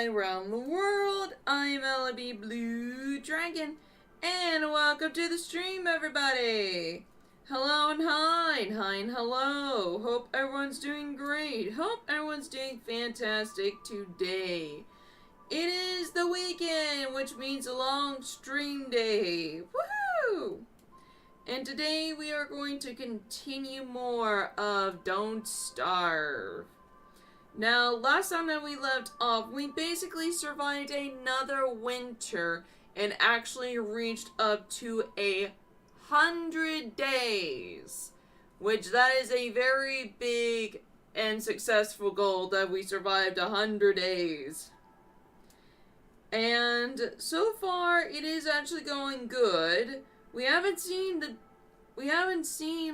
hi around the world. I'm LLBlueDragon, and welcome to the stream, everybody. Hello and hi and hello. Hope everyone's doing great. Hope everyone's doing fantastic today. It is the weekend, which means a long stream day. Woohoo! And today we are going to continue more of Don't Starve. Now, last time that we left off, we basically survived another winter and actually reached up to 100 days. Which that is a very big and successful goal, that we survived 100 days. And so far, it is actually going good. We haven't seen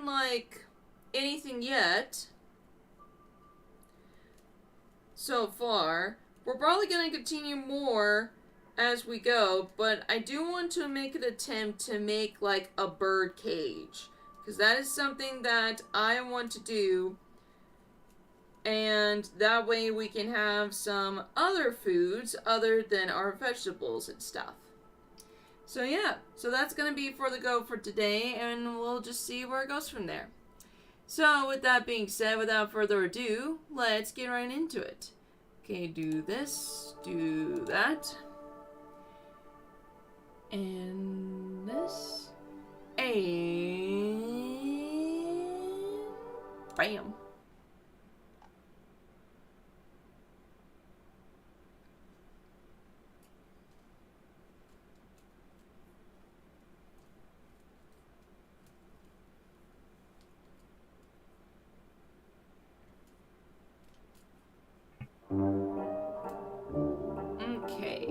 like anything yet. So far, we're probably going to continue more as we go, but I do want to make an attempt to make like a bird cage, because that is something that I want to do, and that way we can have some other foods other than our vegetables and stuff. So yeah, so that's going to be for the go for today, and we'll just see where it goes from there. So with that being said, without further ado, let's get right into it. Okay, do this, do that, and this, and bam. Okay.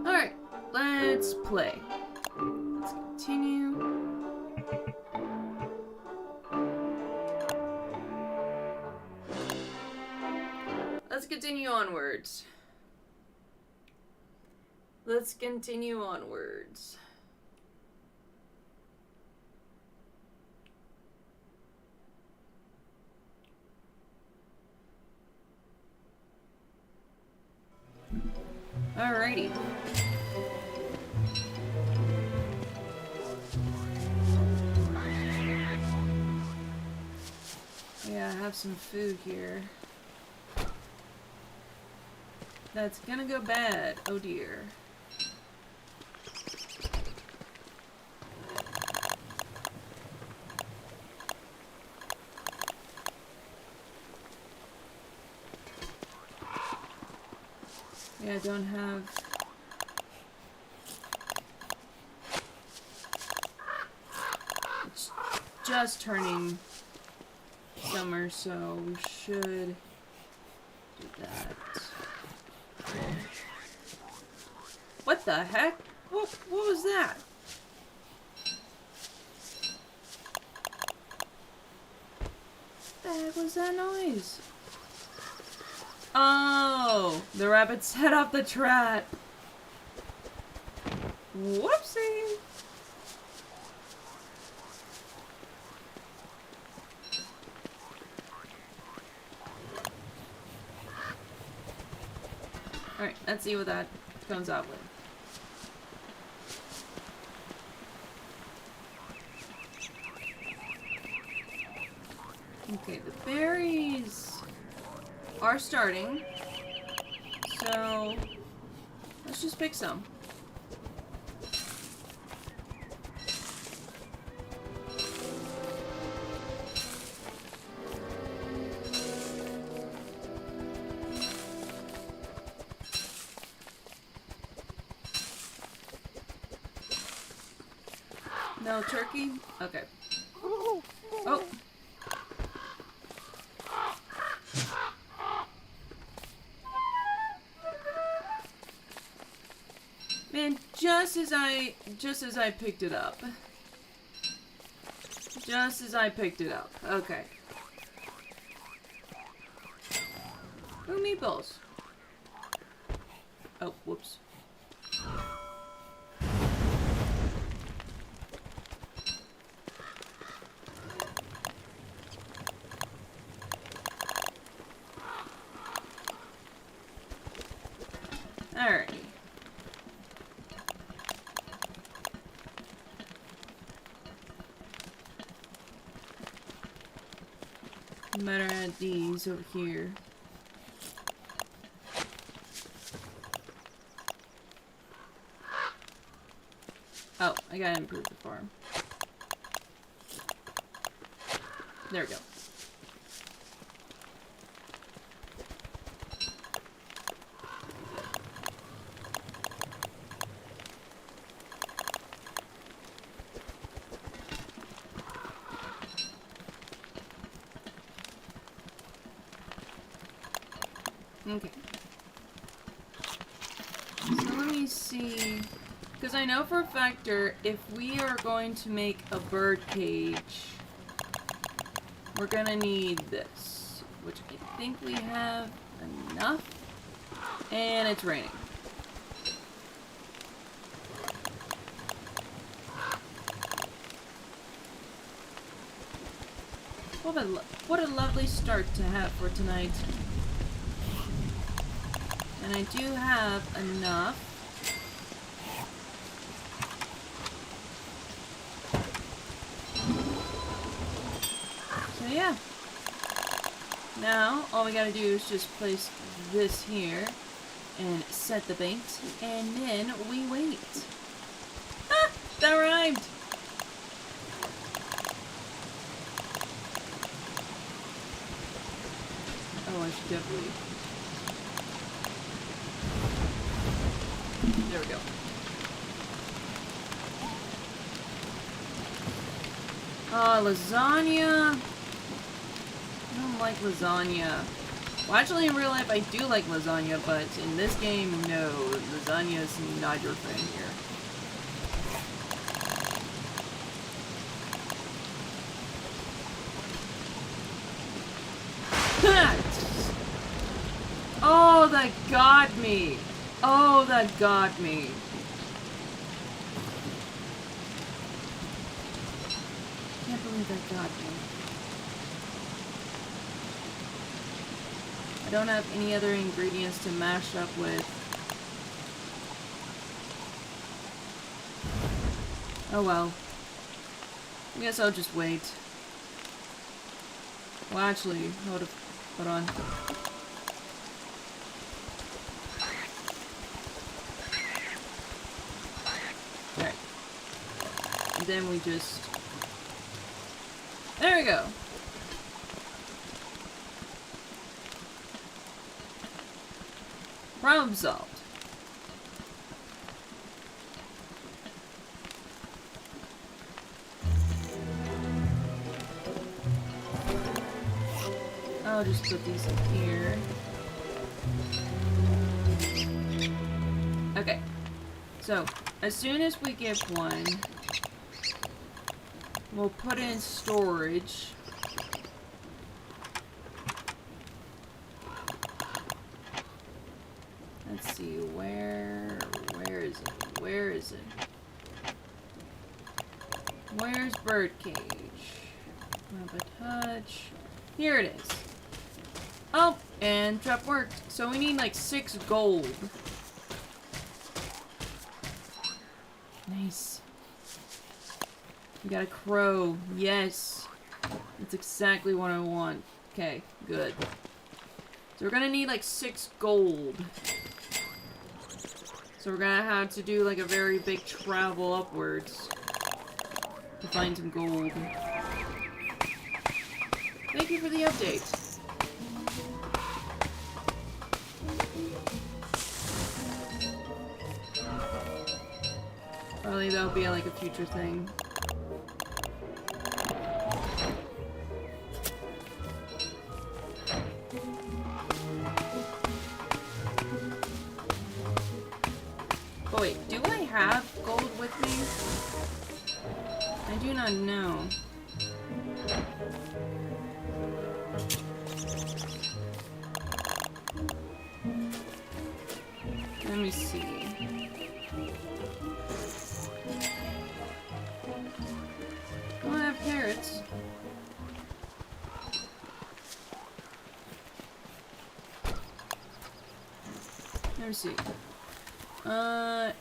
Alright, let's play. Let's continue. Let's continue onwards. Let's continue onwards. Alrighty. Yeah, I have some food here. That's gonna go bad. Oh dear. Yeah, I don't have... It's just turning summer, so we should do that. What the heck? What was that? What the heck was that noise? Oh, the rabbit set off the trap. Whoopsie. Alright, let's see what that comes out with. Okay, the berries are starting, so let's just pick some. No turkey? Okay. Oh! Man, just as I picked it up. Just as I picked it up. Okay. Ooh, meatballs. Oh, whoops. Alrighty. Better add these over here. Oh, I gotta improve the farm. There we go. Okay. So let me see. Because I know for a fact if we are going to make a bird cage, we're gonna need this. Which I think we have enough. And it's raining. What a lovely start to have for tonight. And I do have enough. So yeah. Now, all we gotta do is just place this here and set the bait, and then we wait. Ah! That rhymed! Oh, I should definitely... There we go. Lasagna. I don't like lasagna. Well, actually, in real life, I do like lasagna, but in this game, no. Lasagna is not your friend here. Oh, that got me. Oh, that got me. Can't believe that got me. I don't have any other ingredients to mash up with. Oh well. I guess I'll just wait. Well, actually, hold on. Alright. And then we just... There we go! Problem solved. I'll just put these in here. Okay. So, as soon as we get one, we'll put it in storage. Let's see, where is it? Where is it? Where's birdcage? Grab a touch. Here it is. Oh, and trap worked. So we need like 6 gold. Nice. We got a crow. Yes. That's exactly what I want. Okay, good. So we're gonna need like 6 gold. So we're gonna have to do like a very big travel upwards to find some gold. Thank you for the update. Probably that'll be like a future thing. Oh wait, do I have gold with me? I do not know. Let me see. Oh, I have carrots. Let me see. No.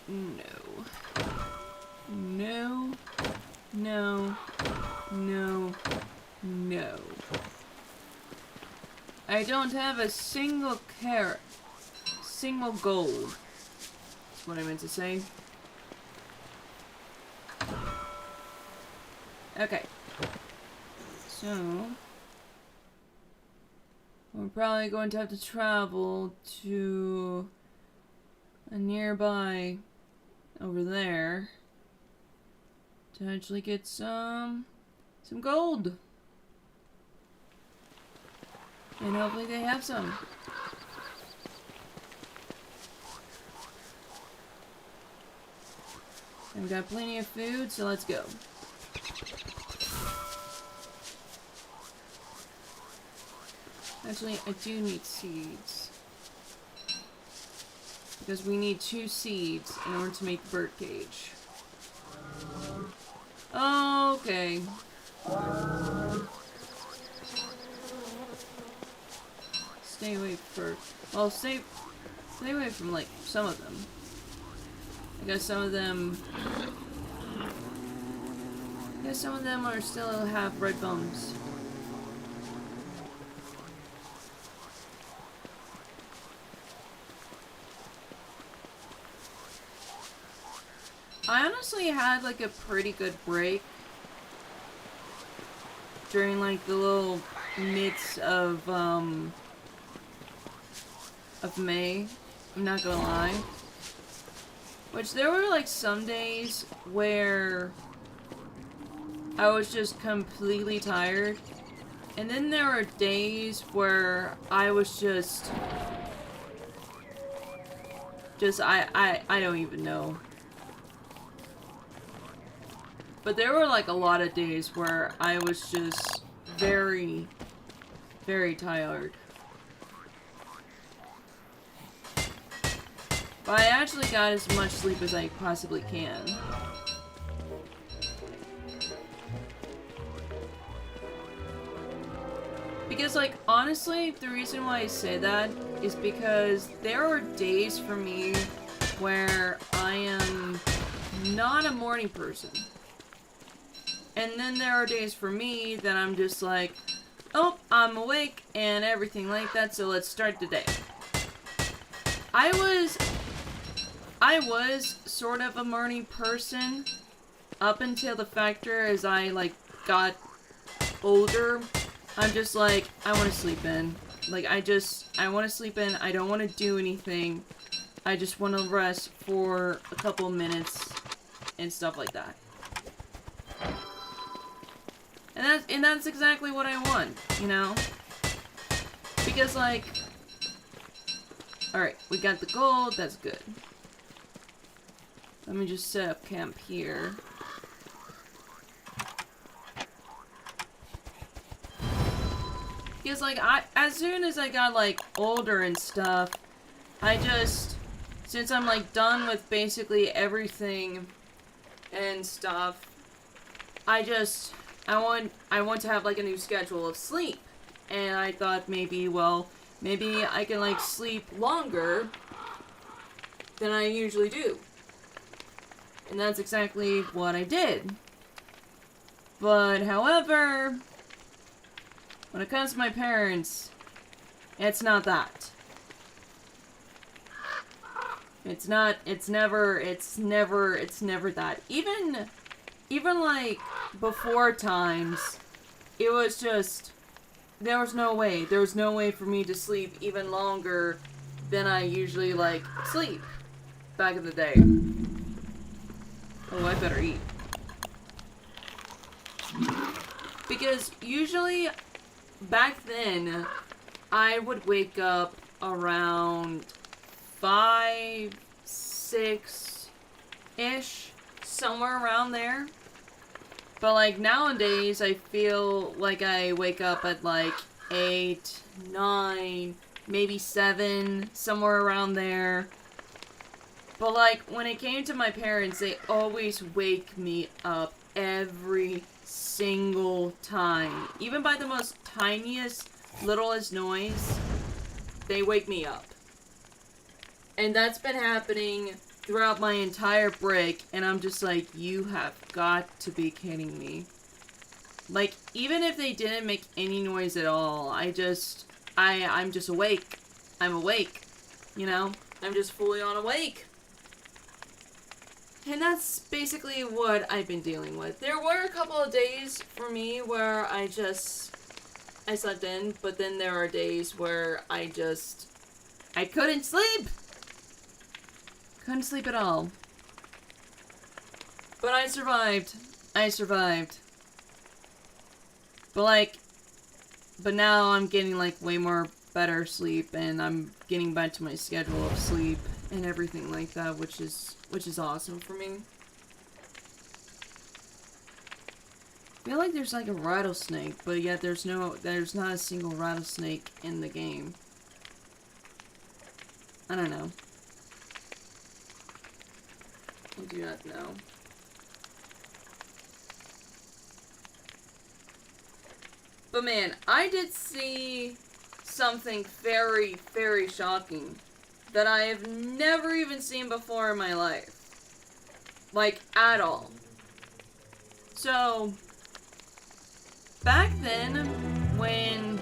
No. No. No. No. I don't have a single carrot. Single gold. That's what I meant to say. Okay. So... we're probably going to have to travel to a nearby over there to actually get some gold. And hopefully they have some. And we've got plenty of food, so let's go. Actually, I do need seeds. Because we need 2 seeds in order to make the bird cage. Okay. Stay away for... well, stay away from, like, some of them. I guess some of them are still have red bums. I honestly had, like, a pretty good break during, like, the little midst of May. I'm not gonna lie. Which, there were, like, some days where I was just completely tired. And then there were days where I was just I don't even know. But there were, like, a lot of days where I was just very, very tired. But I actually got as much sleep as I possibly can. Because, like, honestly, the reason why I say that is because there are days for me where I am not a morning person. And then there are days for me that I'm just like, oh, I'm awake and everything like that, so let's start the day. I was sort of a morning person up until the factor as I, like, got older. I'm just like, I want to sleep in. Like, I want to sleep in. I don't want to do anything. I just want to rest for a couple minutes and stuff like that. And that's exactly what I want, you know? Because, like... alright, we got the gold, that's good. Let me just set up camp here. Because, like, as soon as I got, like, older and stuff, I just... since I'm, like, done with basically everything and stuff, I want to have, like, a new schedule of sleep. And I thought maybe, well, maybe I can, like, sleep longer than I usually do. And that's exactly what I did. But, however, when it comes to my parents, it's not that. It's never that. Even like, before times, it was just, there was no way for me to sleep even longer than I usually, like, sleep back in the day. Oh, I better eat. Because usually, back then, I would wake up around 5, 6-ish, somewhere around there. But, like, nowadays, I feel like I wake up at, like, 8, 9, maybe 7, somewhere around there. But, like, when it came to my parents, they always wake me up every single time. Even by the most tiniest, littlest noise, they wake me up. And that's been happening throughout my entire break, and I'm just like, you have got to be kidding me. Like, even if they didn't make any noise at all, I'm just awake. I'm awake, you know? I'm just fully on awake. And that's basically what I've been dealing with. There were a couple of days for me where I slept in, but then there are days where I couldn't sleep! Couldn't sleep at all. But I survived. But now I'm getting, like, way more better sleep, and I'm getting back to my schedule of sleep and everything like that, which is awesome for me. I feel like there's like a rattlesnake, but yet there's not a single rattlesnake in the game. I don't know. I do not know. But man, I did see something very, very shocking that I have never even seen before in my life. Like, at all. So, back then, when...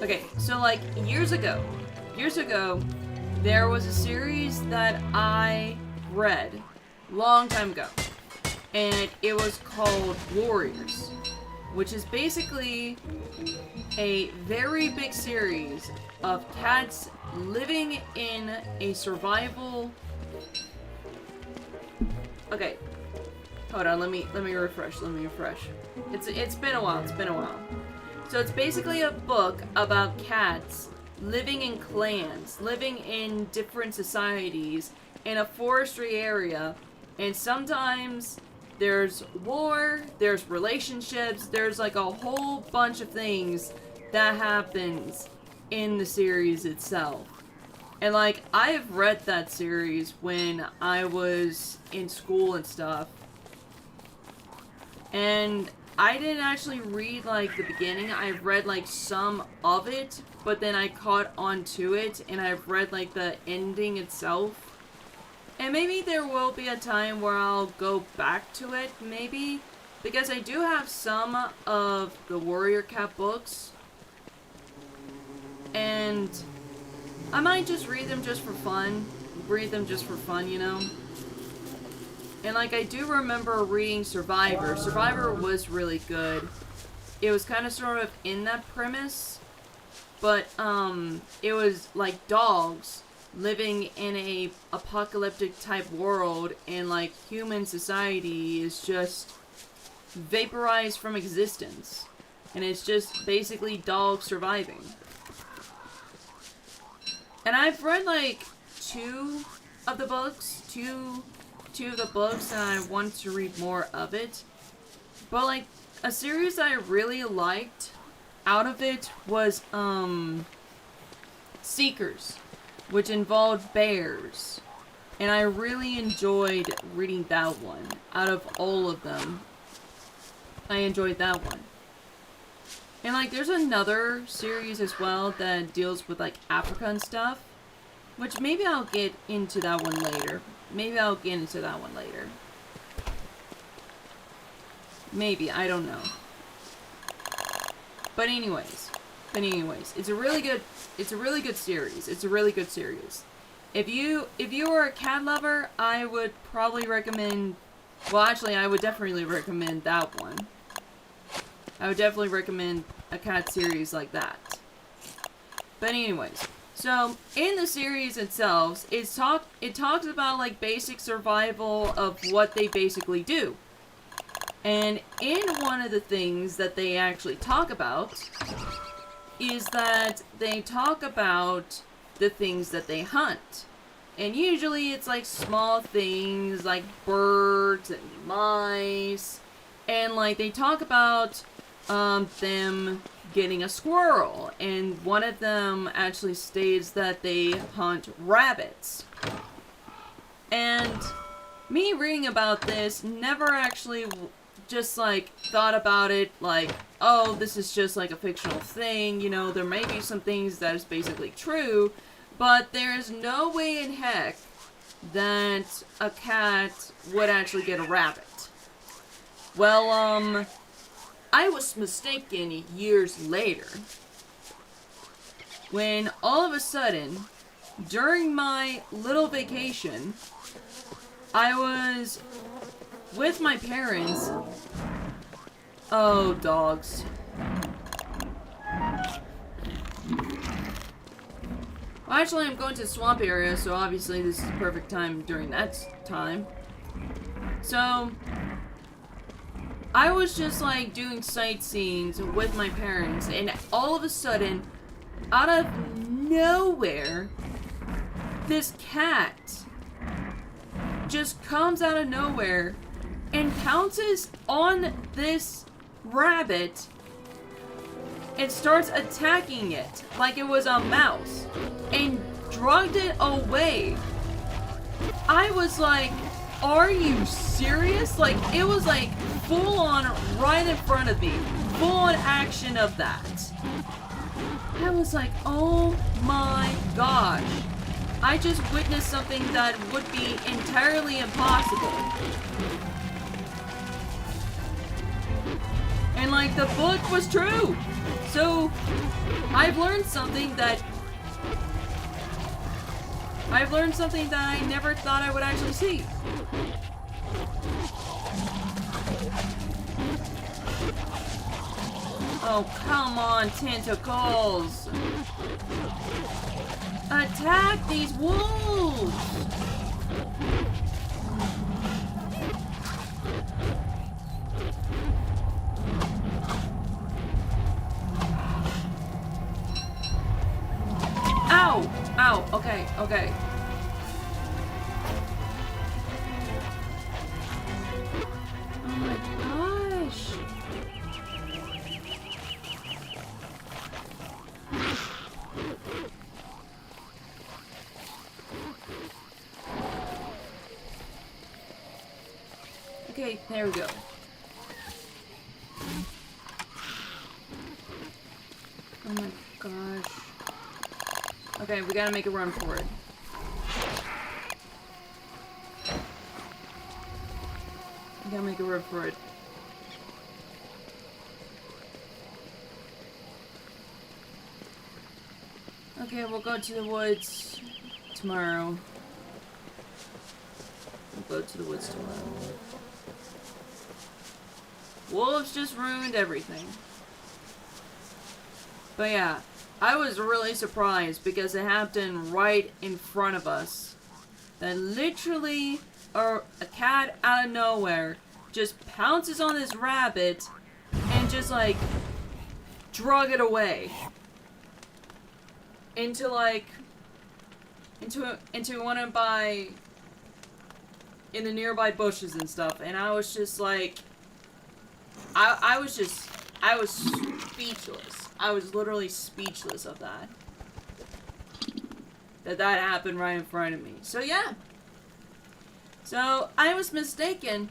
Okay, so like, years ago, there was a series that I read long time ago. And it was called Warriors, which is basically a very big series of cats living in a survival... Okay. Hold on, let me refresh. It's been a while. So it's basically a book about cats living in clans, living in different societies in a forestry area, and sometimes there's war, there's relationships, there's like a whole bunch of things that happens in the series itself. And like, I have read that series when I was in school and stuff. And I didn't actually read like the beginning. I've read like some of it, but then I caught on to it and I've read like the ending itself. And maybe there will be a time where I'll go back to it, maybe. Because I do have some of the Warrior Cat books. And I might just read them just for fun. You know? And like, I do remember reading Survivor. Survivor was really good. It was kind of sort of in that premise. But, it was like dogs living in a apocalyptic type world, and like human society is just vaporized from existence, and it's just basically dogs surviving. And I've read like two of the books, and I want to read more of it. But like, a series I really liked out of it was Seekers, which involved bears. And I really enjoyed reading that one. Out of all of them, I enjoyed that one. And like, there's another series as well that deals with like Africa and stuff, which maybe I'll get into that one later. Maybe, I don't know. But anyways, it's a really good series. If you are a cat lover, I would probably recommend, well, actually, I would definitely recommend that one. I would definitely recommend a cat series like that. But anyways, so in the series itself, it talks about like basic survival of what they basically do. And in one of the things that they actually talk about is that they talk about the things that they hunt. And usually it's like small things like birds and mice. And like, they talk about them getting a squirrel. And one of them actually states that they hunt rabbits. And me reading about this never actually just like thought about it like, oh, this is just like a fictional thing, you know, there may be some things that is basically true, But there's no way in heck that a cat would actually get a rabbit. Well, I was mistaken years later. When all of a sudden, during my little vacation, I was with my parents. Oh, dogs. Well, actually, I'm going to the swamp area, so obviously this is the perfect time during that time. So, I was just like doing sightseeing with my parents, and all of a sudden, out of nowhere, this cat just comes out of nowhere and pounces on this rabbit and starts attacking it like it was a mouse and dragged it away. I was like, are you serious? Like, it was like full on right in front of me. Full on action of that. I was like, oh my gosh. I just witnessed something that would be entirely impossible. And like, the book was true. So, I've learned something that I never thought I would actually see. Oh, come on, tentacles! Attack these wolves! Ow! Ow, okay, okay. Oh my gosh! Okay, there we go. Oh my gosh. Okay, we gotta make a run for it. We gotta make a run for it. Okay, we'll go to the woods tomorrow. We'll go to the woods tomorrow. Wolves just ruined everything. But yeah, I was really surprised because it happened right in front of us. That literally a cat out of nowhere just pounces on this rabbit and just like drug it away into like into one of my in the nearby bushes and stuff, and I was just like I was speechless. I was literally speechless of that. That happened right in front of me. So yeah. So I was mistaken.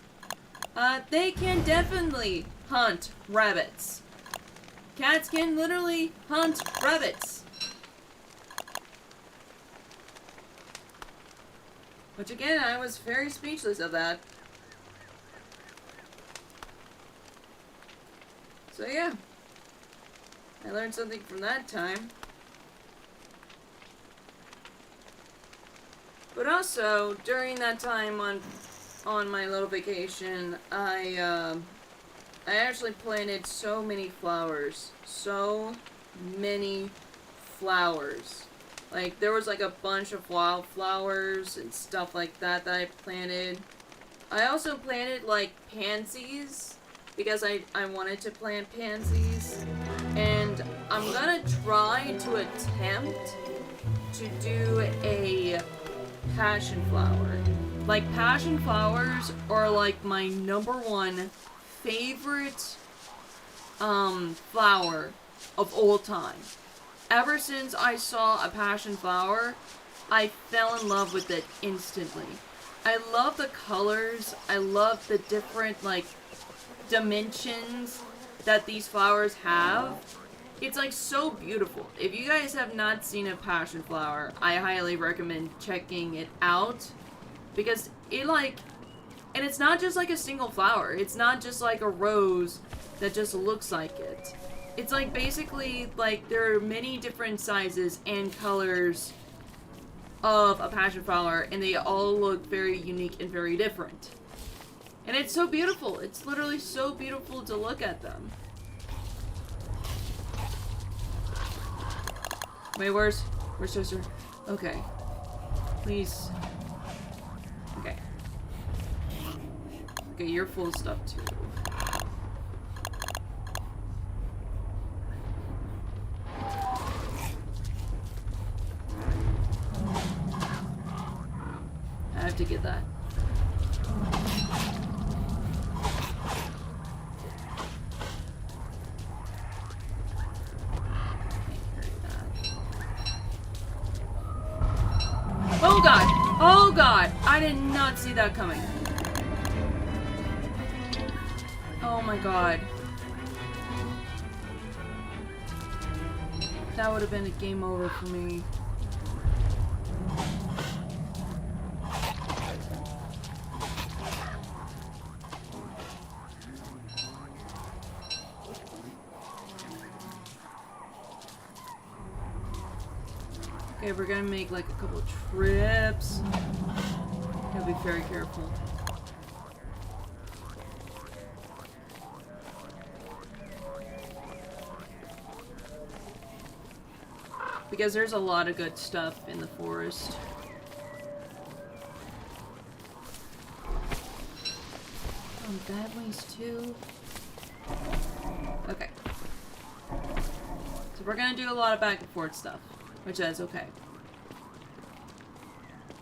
They can definitely hunt rabbits. Cats can literally hunt rabbits. Which again, I was very speechless of that. So yeah. I learned something from that time. But also, during that time on my little vacation, I actually planted so many flowers. So many flowers. Like, there was like a bunch of wildflowers and stuff like that I planted. I also planted like pansies because I wanted to plant pansies. And I'm gonna try to attempt to do a passion flower. Like, passion flowers are like my #1 favorite flower of all time. Ever since I saw a passion flower, I fell in love with it instantly. I love the colors. I love the different like dimensions that these flowers have. it's like so beautiful. If you guys have not seen a passion flower, I highly recommend checking it out, because it like, and it's not just like a single flower. It's not just like a rose that just looks like it. It's like basically like there are many different sizes and colors of a passion flower, and they all look very unique and very different. And it's so beautiful. It's literally so beautiful to look at them. Wait, where's Sister? Okay. Please. Okay. Okay, you're full of stuff too. I have to get that. Oh god! Oh god! I did not see that coming. Oh my god. That would have been a game over for me. Okay, we're gonna make like a couple trips. Gotta be very careful. Because there's a lot of good stuff in the forest. Bad ways too. Okay. So we're gonna do a lot of back and forth stuff, which is okay.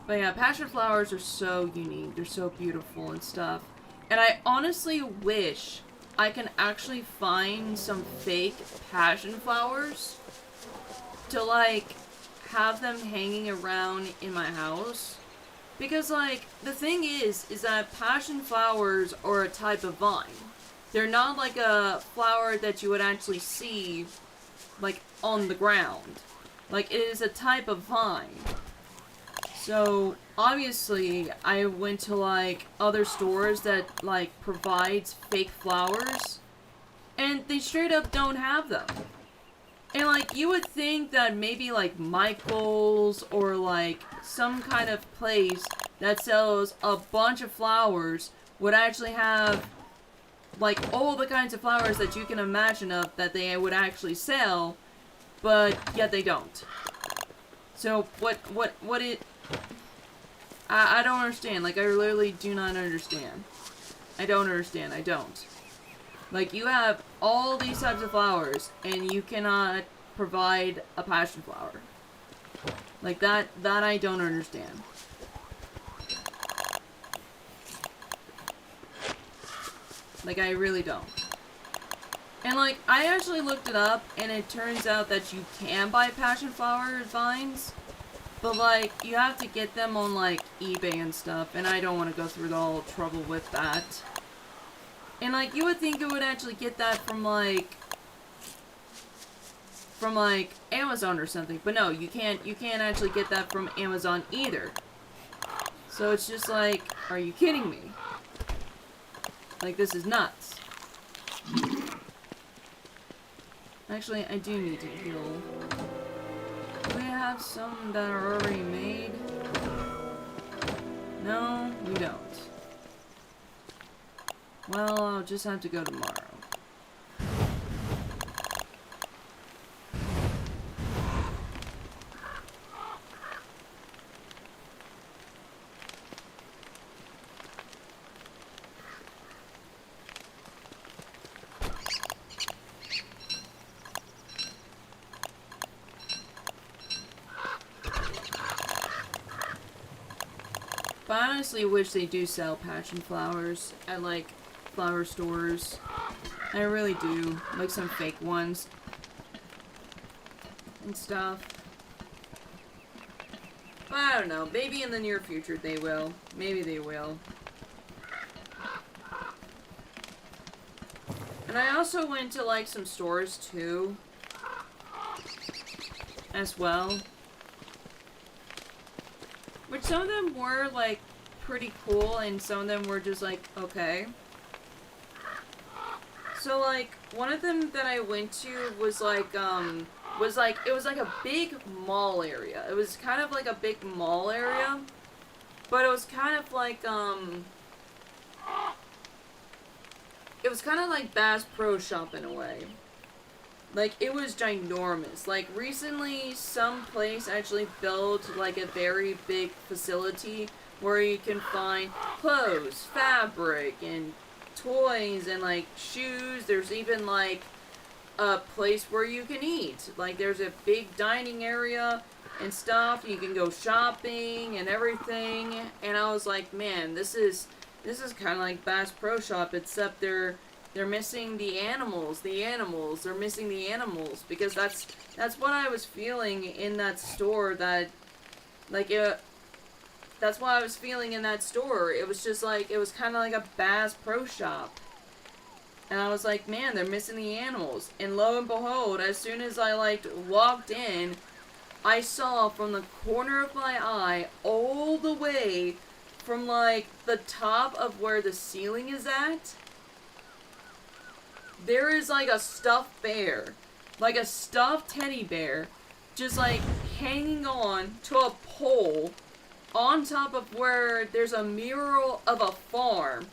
But yeah, passion flowers are so unique. They're so beautiful and stuff. And I honestly wish I can actually find some fake passion flowers to like have them hanging around in my house. Because like the thing is that passion flowers are a type of vine. They're not like a flower that you would actually see like on the ground. Like it is a type of vine. So obviously I went to like other stores that like provides fake flowers, and they straight up don't have them. And like you would think that maybe like Michael's or like some kind of place that sells a bunch of flowers would actually have like all the kinds of flowers that you can imagine of that they would actually sell, but yet they don't. So what it I don't understand. Like I literally do not understand. I don't understand. I don't. Like you have all these types of flowers and you cannot provide a passion flower. Like that I don't understand. Like I really don't. And like I actually looked it up and it turns out that you can buy passion flower vines, but like you have to get them on like eBay and stuff, and I don't want to go through the whole trouble with that. And like you would think it would actually get that from like Amazon or something, but no, you can't actually get that from Amazon either. So it's just like, are you kidding me? Like this is nuts. Actually, I do need to heal. Do we have some that are already made? No, we don't. Well, I'll just have to go tomorrow. But I honestly wish they do sell passion flowers at like flower stores. I really do. Like some fake ones and stuff. But I don't know. Maybe in the near future they will. Maybe they will. And I also went to like some stores too. as well. Which some of them were, like, pretty cool, and some of them were just like, okay. So, like, one of them that I went to was like, it was like a big mall area. It was kind of like a big mall area, but it was kind of like, it was kind of like Bass Pro Shop in a way. Like, it was ginormous. Like, recently, some place actually built, like, a very big facility where you can find clothes, fabric, and toys, and, like, shoes. There's even, like, a place where you can eat. Like, there's a big dining area and stuff. You can go shopping and everything. And I was like, man, this is kind of like Bass Pro Shop, except they're missing the animals. They're missing the animals, because that's what I was feeling in that store. That, like, that's what I was feeling in that store. It was just like, it was kind of like a Bass Pro Shop. And I was like, man, they're missing the animals. And lo and behold, as soon as I, like, walked in, I saw from the corner of my eye all the way from, like, the top of where the ceiling is at, there is, like, a stuffed bear. Like a stuffed teddy bear. Just, like, hanging on to a pole on top of where there's a mural of a farm.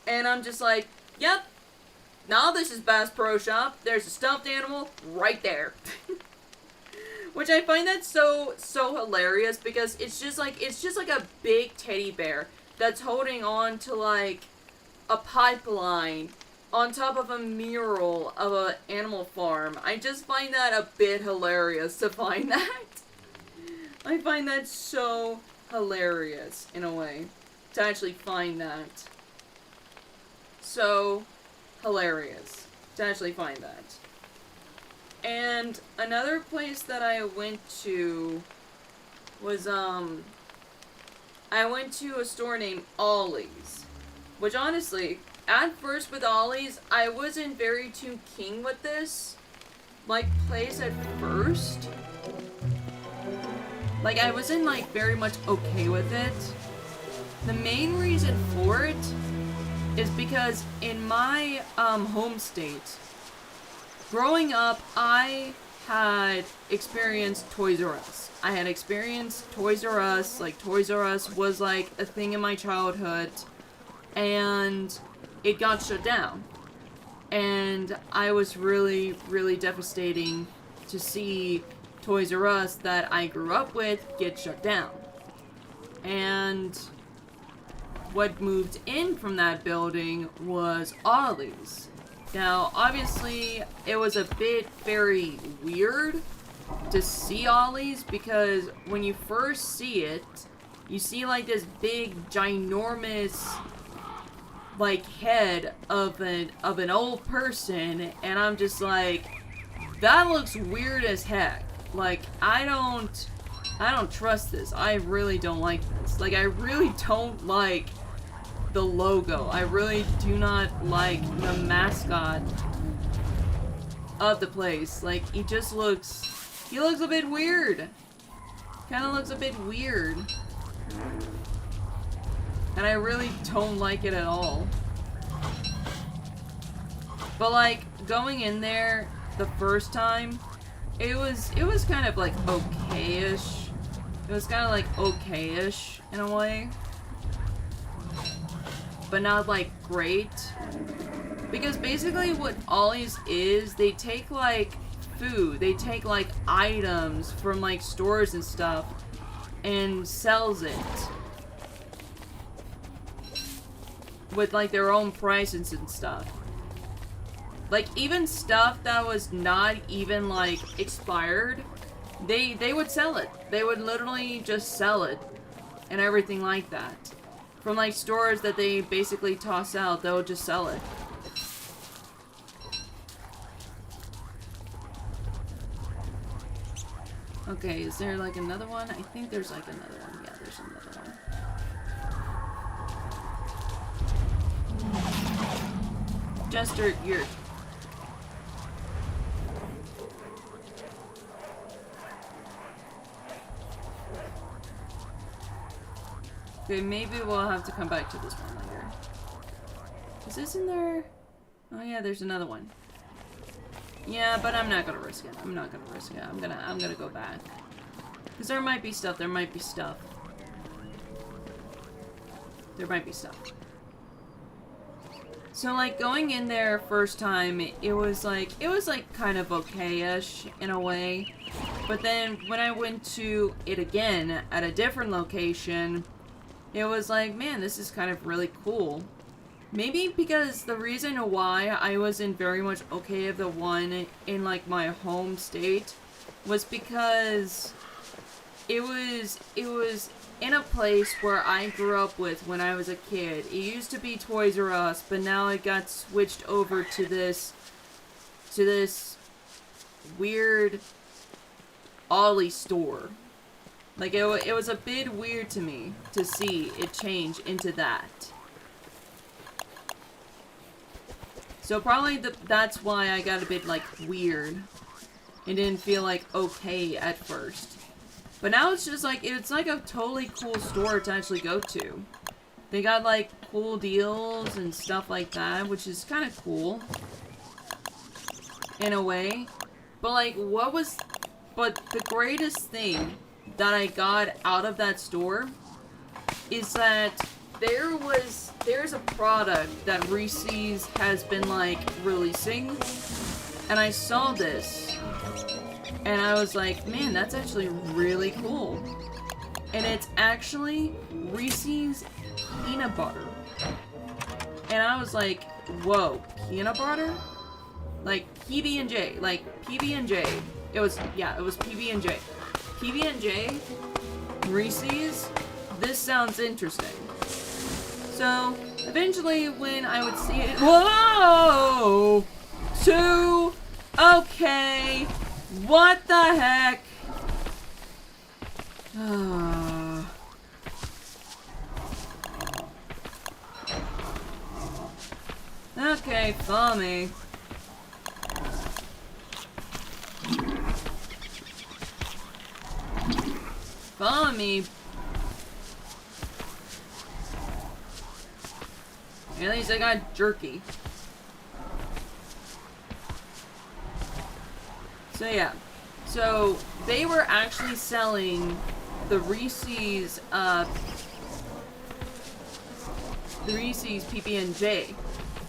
And I'm just like, yep. Now this is Bass Pro Shop. There's a stuffed animal right there. Which I find that so hilarious, because it's just like a big teddy bear that's holding on to, like, a pipeline on top of a mural of an animal farm. I just find that a bit hilarious to find that. I find that so hilarious, in a way, to actually find that. So hilarious to actually find that. And another place that I went to was, I went to a store named Ollie's. Which, honestly, at first with Ollie's, I wasn't very too keen with this, like, place at first. Like, I wasn't, like, very much okay with it. The main reason for it is because in my, home state, growing up, I had experienced Toys R Us. I had experienced Toys R Us. Like, Toys R Us was, like, a thing in my childhood. And it got shut down. And I was really, really devastating to see Toys R Us that I grew up with get shut down. And what moved in from that building was Ollie's. Now, obviously, it was a bit very weird to see Ollie's, because when you first see it, you see, like, this big, ginormous, like, head of an old person, and I'm just like, that looks weird as heck. Like, I don't trust this. I really don't like this. Like, I really don't like the logo. I really do not like the mascot of the place. Like, he looks a bit weird. Kinda looks a bit weird. And I really don't like it at all. But, like, going in there the first time, it was kind of, like, okay-ish. It was kind of, like, okay-ish in a way. But not, like, great. Because basically what Ollie's is, they take, like, food. They take, like, items from, like, stores and stuff and sells it with, like, their own prices and stuff. Like, even stuff that was not even, like, expired, they would sell it. They would literally just sell it and everything like that. From, like, stores that they basically toss out, they would just sell it. Okay, is there, like, another one? I think there's, like, another one. Yeah, there's another one. Jester, you're... Okay, maybe we'll have to come back to this one later. Is this in there? Oh yeah, there's another one. Yeah, but I'm not gonna risk it. I'm not gonna risk it. I'm gonna go back. Because there might be stuff. There might be stuff. There might be stuff. So, like, going in there first time, it was like kind of okay-ish in a way. But then when I went to it again at a different location, it was like, man, this is kind of really cool. Maybe because the reason why I wasn't very much okay of the one in, like, my home state was because it was in a place where I grew up with when I was a kid. It used to be Toys R Us, but now it got switched over to this weird Ollie store. Like, it was a bit weird to me to see it change into that. So probably that's why I got a bit, like, weird. It didn't feel, like, okay at first. But now it's just, like, it's, like, a totally cool store to actually go to. They got, like, cool deals and stuff like that, which is kind of cool. In a way. But, like, but the greatest thing that I got out of that store is that there's a product that Reese's has been, like, releasing, and I saw this, and I was like, man, that's actually really cool. And it's actually Reese's peanut butter. And I was like, whoa, peanut butter? Like, PB&J, like, PB&J. It was PB&J. PB&J, Reese's, this sounds interesting. So, eventually, when I would see it... Whoa! Okay. What the heck? Okay, follow me. Follow me. At least I got jerky. So yeah. So they were actually selling the Reese's PB&J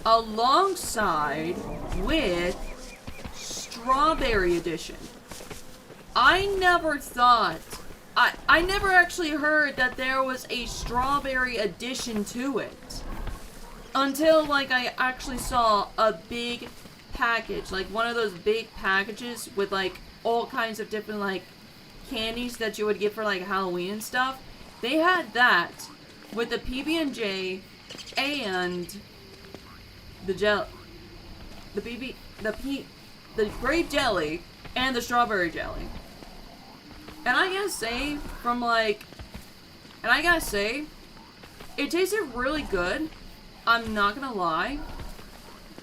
alongside with Strawberry Edition. I never thought I never actually heard that there was a Strawberry Edition to it. Until, like, I actually saw a big package, like one of those big packages with, like, all kinds of different, like, candies that you would get for, like, Halloween and stuff. They had that with the PB&J and the grape jelly and the strawberry jelly. And I gotta say, it tasted really good. I'm not gonna lie.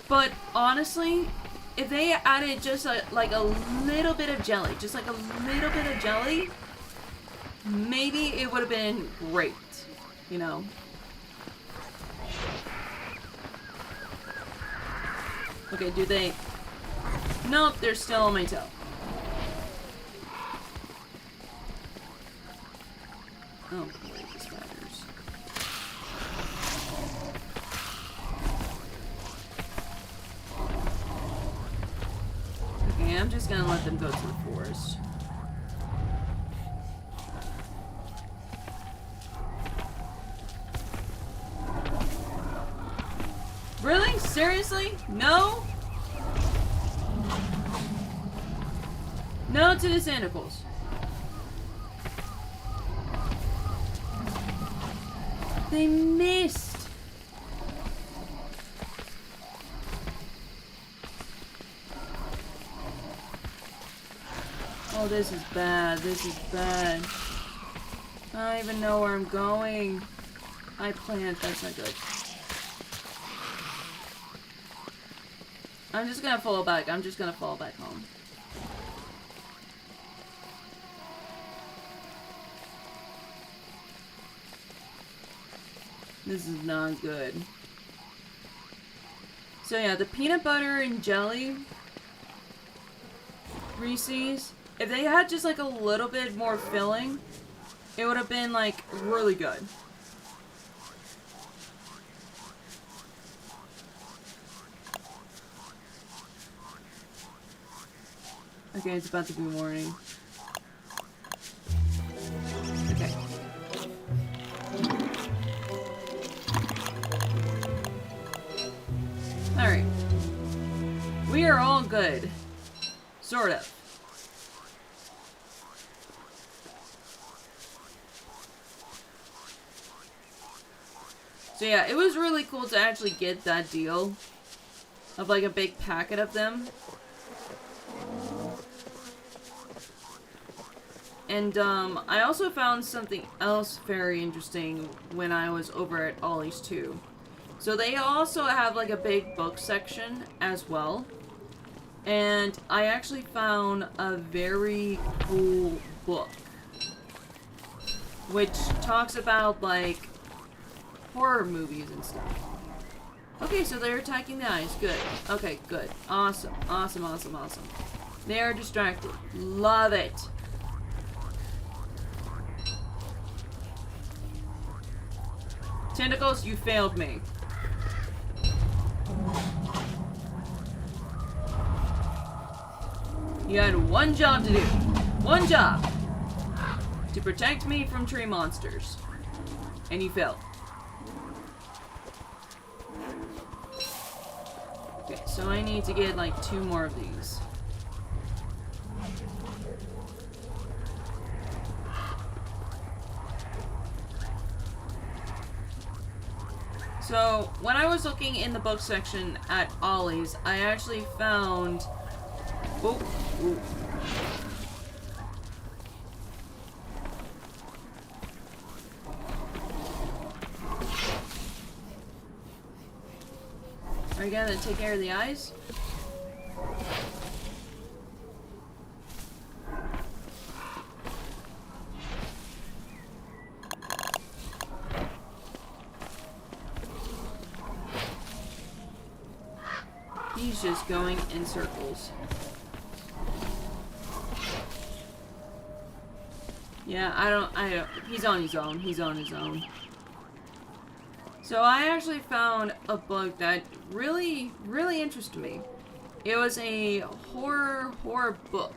But honestly, if they added just a little bit of jelly, maybe it would have been great, you know? Okay, do they... Nope, they're still on my toe. Oh, great, the spiders. Okay, I'm just gonna let them go to the forest. Really? Seriously? No? No to the tentacles. They missed. Oh, this is bad. This is bad. I don't even know where I'm going. I plant. That's not good. I'm just gonna fall back. I'm just gonna fall back home. This is not good. So yeah, the peanut butter and jelly Reese's, if they had just like a little bit more filling, it would have been like really good. Okay, it's about to be morning. Okay. Alright. We are all good. Sort of. So yeah, it was really cool to actually get that deal of like a big packet of them. And I also found something else very interesting when I was over at Ollie's too. So they also have like a big book section as well. And I actually found a very cool book which talks about like horror movies and stuff. Okay, so they're attacking the eyes. Good. Okay, good. Awesome. Awesome, awesome, awesome. They are distracted. Love it. Tentacles, you failed me. You had one job to do. One job. To protect me from tree monsters. And you failed. Okay, so I need to get like 2 more of these. So, when I was looking in the book section at Ollie's, I actually found... Oh, ooh. Are you gonna take care of the eyes? He's just going in circles. Yeah, I don't, he's on his own. He's on his own. So I actually found a book that really interested me. It was a horror book.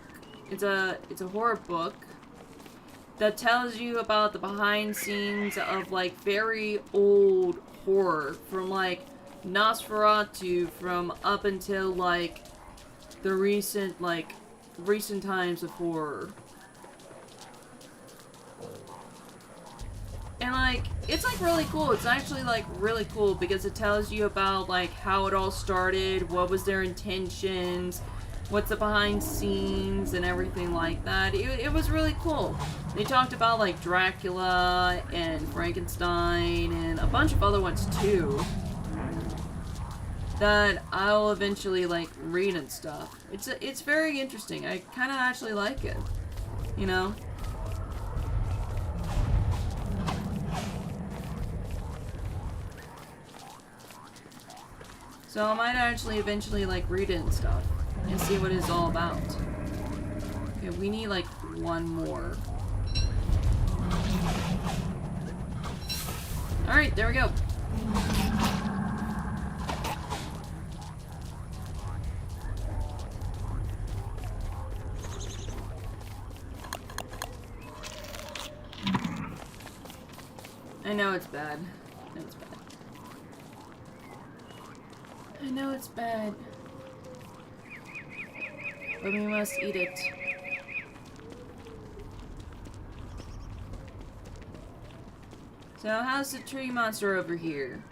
It's a horror book that tells you about the behind scenes of like very old horror from like Nosferatu from up until like the recent times of horror. And like it's like really cool. It's actually like really cool because it tells you about like how it all started, what was their intentions, what's the behind scenes and everything like that. It was really cool. They talked about like Dracula and Frankenstein and a bunch of other ones too that I'll eventually like read and stuff. It's very interesting. I kind of actually like it, you know. So I might actually eventually like read it and stuff and see what it's all about. Okay, we need like 1 more. Alright, there we go. I know it's bad. I know it's bad. I know it's bad. But we must eat it. So how's the tree monster over here?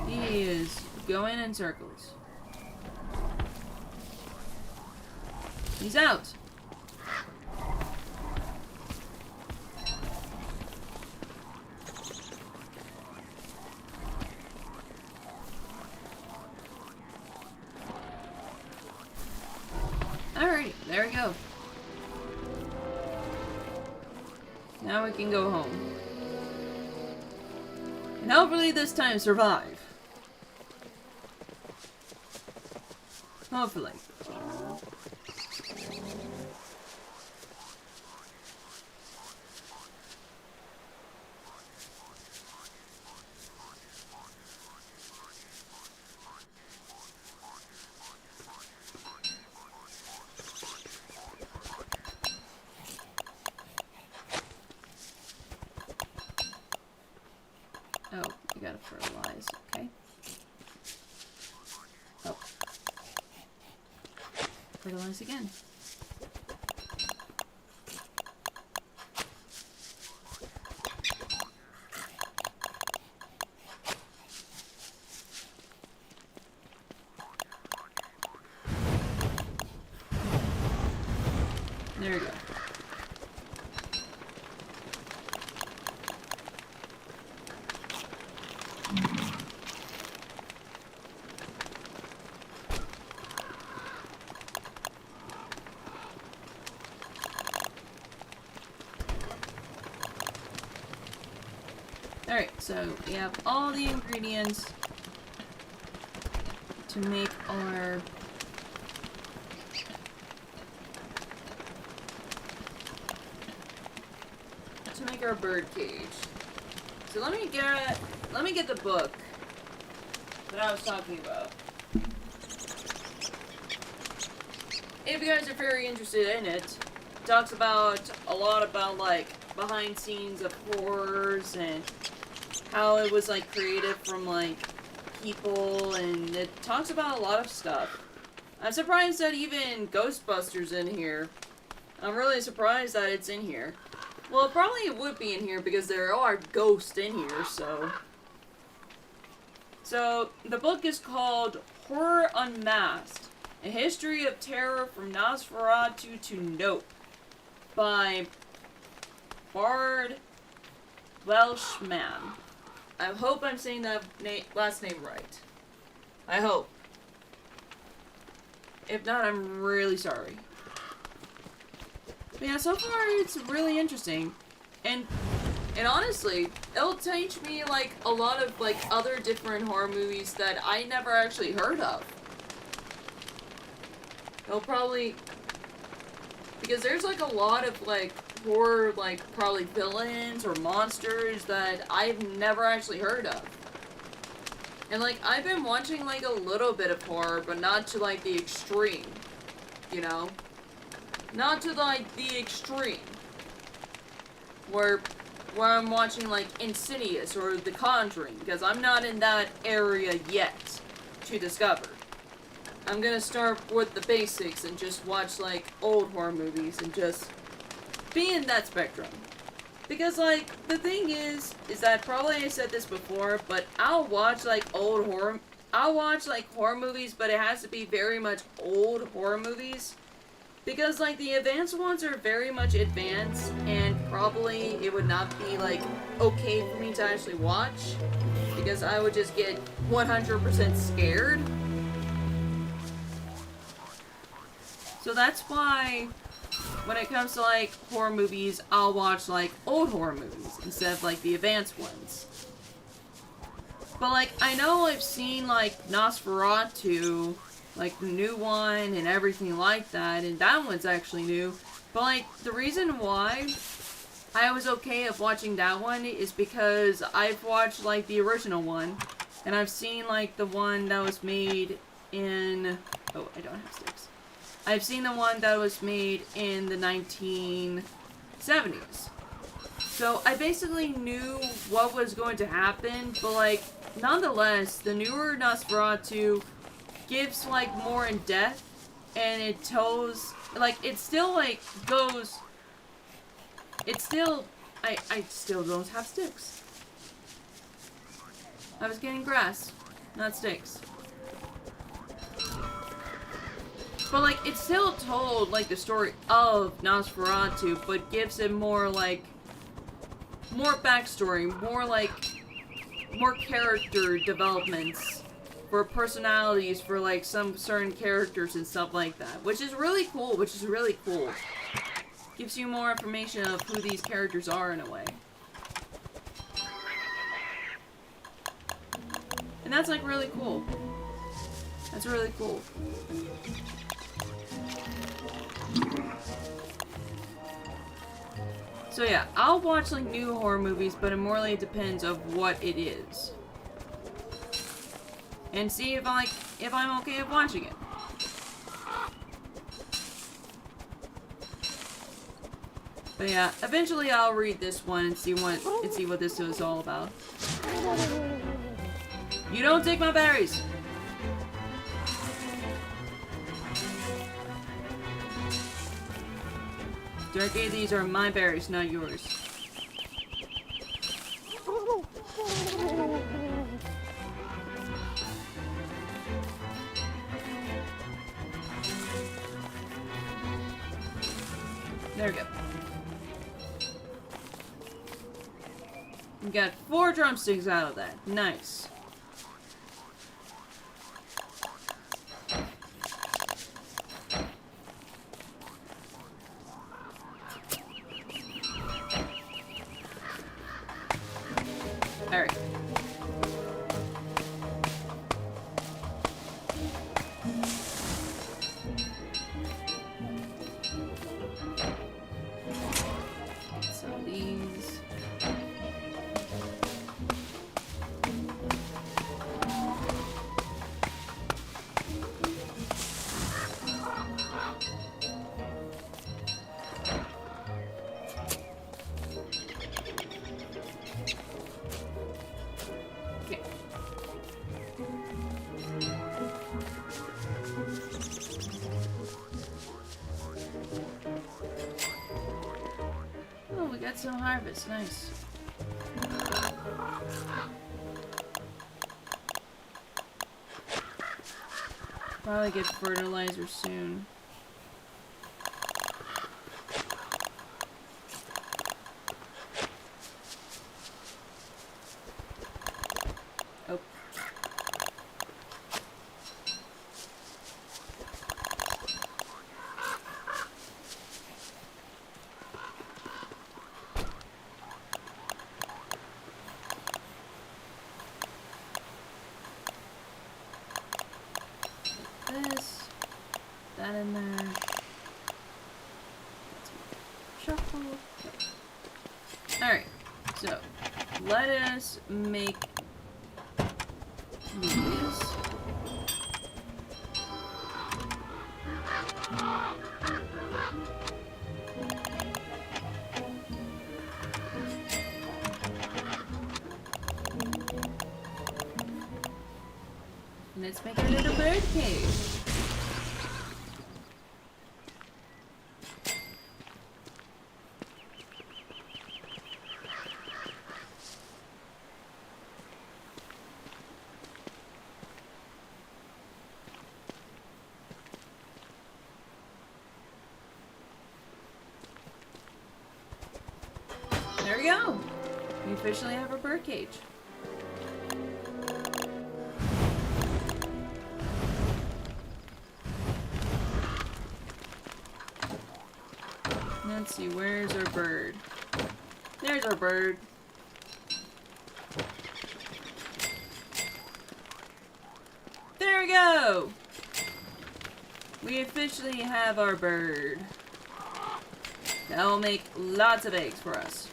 He is going in circles. He's out. Alright, there we go. Now we can go home. And hopefully this time survive. Hopefully. Oh, you gotta fertilize, okay. Oh. Fertilize again. There we go. Alright, so we have all the ingredients to make our bird cage. So let me get the book that I was talking about. If you guys are very interested in it, it talks about a lot about like behind scenes of horrors and how it was like created from like people, and it talks about a lot of stuff. I'm surprised that even Ghostbusters in here. I'm really surprised that it's in here. Well, probably it would be in here because there are ghosts in here, so. So, the book is called Horror Unmasked, A History of Terror from Nosferatu to Nope by Bard Welshman. I hope I'm saying that last name right. I hope. If not, I'm really sorry. But yeah, so far it's really interesting. And honestly, it'll teach me like a lot of like other different horror movies that I never actually heard of. It'll probably, because there's like a lot of like horror, like probably villains or monsters that I've never actually heard of. And like I've been watching like a little bit of horror, but not to like the extreme, you know? Not to like the extreme. Where I'm watching like Insidious or The Conjuring, because I'm not in that area yet to discover. I'm gonna start with the basics and just watch like old horror movies and just be in that spectrum. Because like the thing is that probably I said this before, but I'll watch like horror movies, but it has to be very much old horror movies. Because, like, the advanced ones are very much advanced, and probably it would not be, like, okay for me to actually watch. Because I would just get 100% scared. So that's why, when it comes to, like, horror movies, I'll watch, like, old horror movies instead of, like, the advanced ones. But, like, I know I've seen, like, Nosferatu, like the new one and everything like that, and that one's actually new. But like the reason why I was okay of watching that one is because I've watched like the original one, and I've seen like the one that was made in, oh, I don't have sticks. I've seen the one that was made in the 1970s. So I basically knew what was going to happen, but like nonetheless, the newer Nosferatu gives like more in depth, and it tells like it still like goes. It's still I still don't have sticks. I was getting grass, not sticks. But like it still told like the story of Nosferatu, but gives it more like more backstory, more character developments. For personalities, for like some certain characters and stuff like that, which is really cool. gives you more information of who these characters are in a way. And that's like really cool. That's really cool. So yeah, I'll watch like new horror movies, but it more like depends of what it is. And see if I'm okay with watching it. But yeah, eventually I'll read this one and see what this is all about. You don't take my berries! Darky, these are my berries, not yours. There we go. We got 4 drumsticks out of that. Nice. Alright. So these. Oh, we got some harvest. Nice. Probably get fertilizer soon. Oh. This, that in there. Shuffle. Okay. Alright, so let us make these. Let's make a little bird cage. There we go. We officially have a bird cage. Let's see, where's our bird? There's our bird. There we go! We officially have our bird. That'll make lots of eggs for us.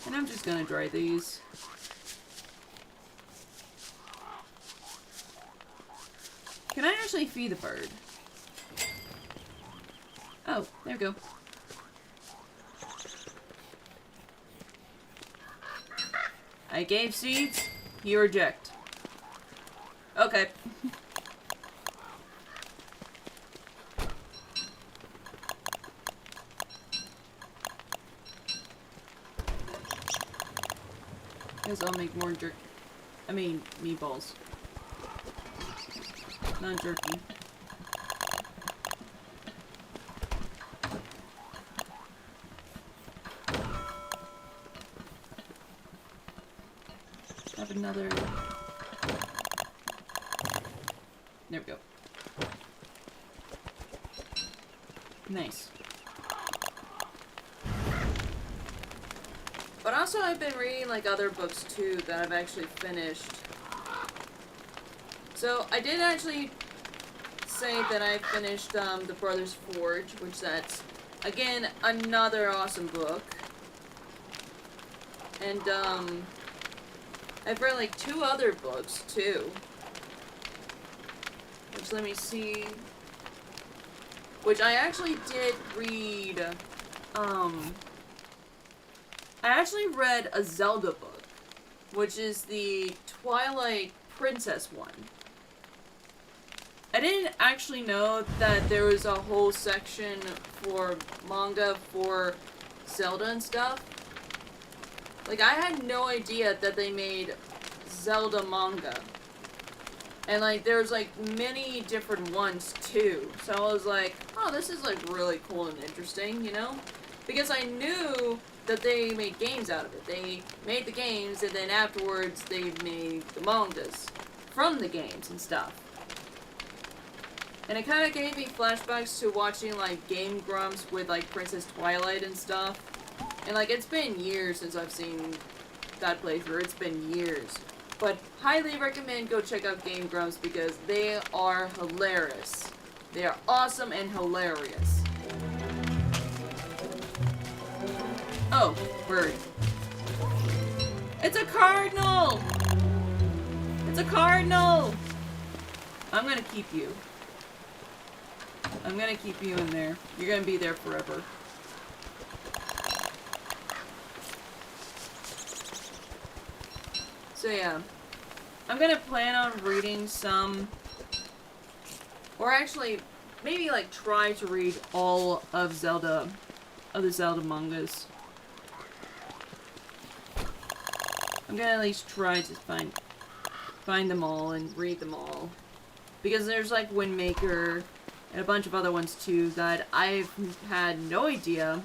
And I'm just gonna dry these. Can I actually feed the bird? Oh, there we go. I gave seeds, you reject. Okay. Guess I'll make more meatballs. Not jerky. Have another. There we go. Nice. But also I've been reading like other books too that I've actually finished. So I did actually say that I finished The Brothers Forge, which that's again another awesome book. And I've read like 2 other books too. Which let me see. Which I actually did read I actually read a Zelda book, which is the Twilight Princess one. I didn't actually know that there was a whole section for manga for Zelda and stuff. Like, I had no idea that they made Zelda manga. And, like, there's, like, many different ones, too. So I was like, oh, this is, like, really cool and interesting, you know? Because I knew that they made games out of it. They made the games, and then afterwards they made the mangas from the games and stuff. And it kind of gave me flashbacks to watching, like, Game Grumps with, like, Princess Twilight and stuff. And, like, it's been years since I've seen that playthrough. It's been years. But highly recommend go check out Game Grumps because they are hilarious. They are awesome and hilarious. Oh, bird. It's a cardinal! It's a cardinal! I'm gonna keep you. I'm gonna keep you in there. You're gonna be there forever. So yeah. I'm gonna plan on reading some... Or actually, maybe like try to read all of Zelda... of the Zelda mangas. I'm gonna at least try to find them all and read them all. Because there's like Wind Maker and a bunch of other ones too that I've had no idea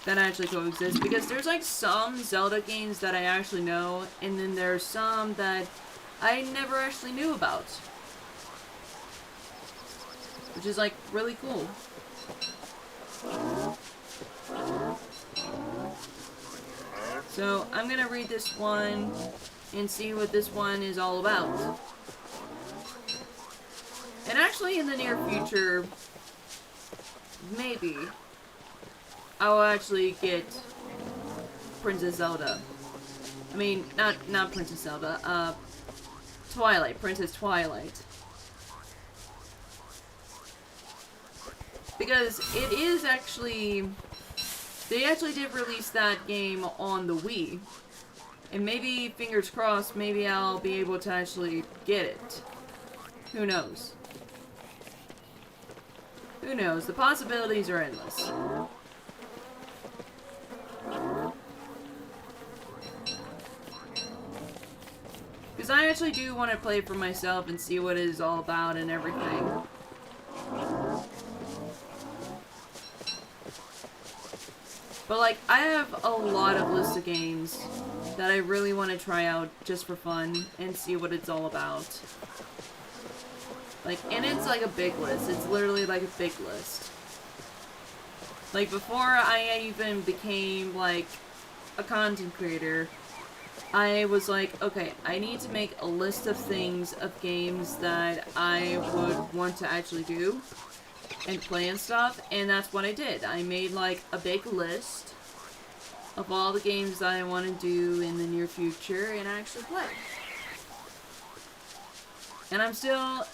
that actually coexist. Because there's like some Zelda games that I actually know, and then there's some that I never actually knew about. Which is like really cool. So I'm gonna read this one and see what this one is all about. And actually in the near future, maybe, I will actually get Princess Zelda. I mean, not Princess Zelda, Twilight, Princess Twilight. Because it is actually, they actually did release that game on the Wii. And maybe, fingers crossed, maybe I'll be able to actually get it. Who knows? Who knows? The possibilities are endless. Because I actually do want to play it for myself and see what it is all about and everything. But like, I have a lot of lists of games that I really want to try out just for fun and see what it's all about. Like, and it's like a big list. It's literally like a big list. Like, before I even became like a content creator, I was like, okay, I need to make a list of things, of games that I would want to actually do and play and stuff, and that's what I did. I made like a big list of all the games that I want to do in the near future and actually play. And I'm still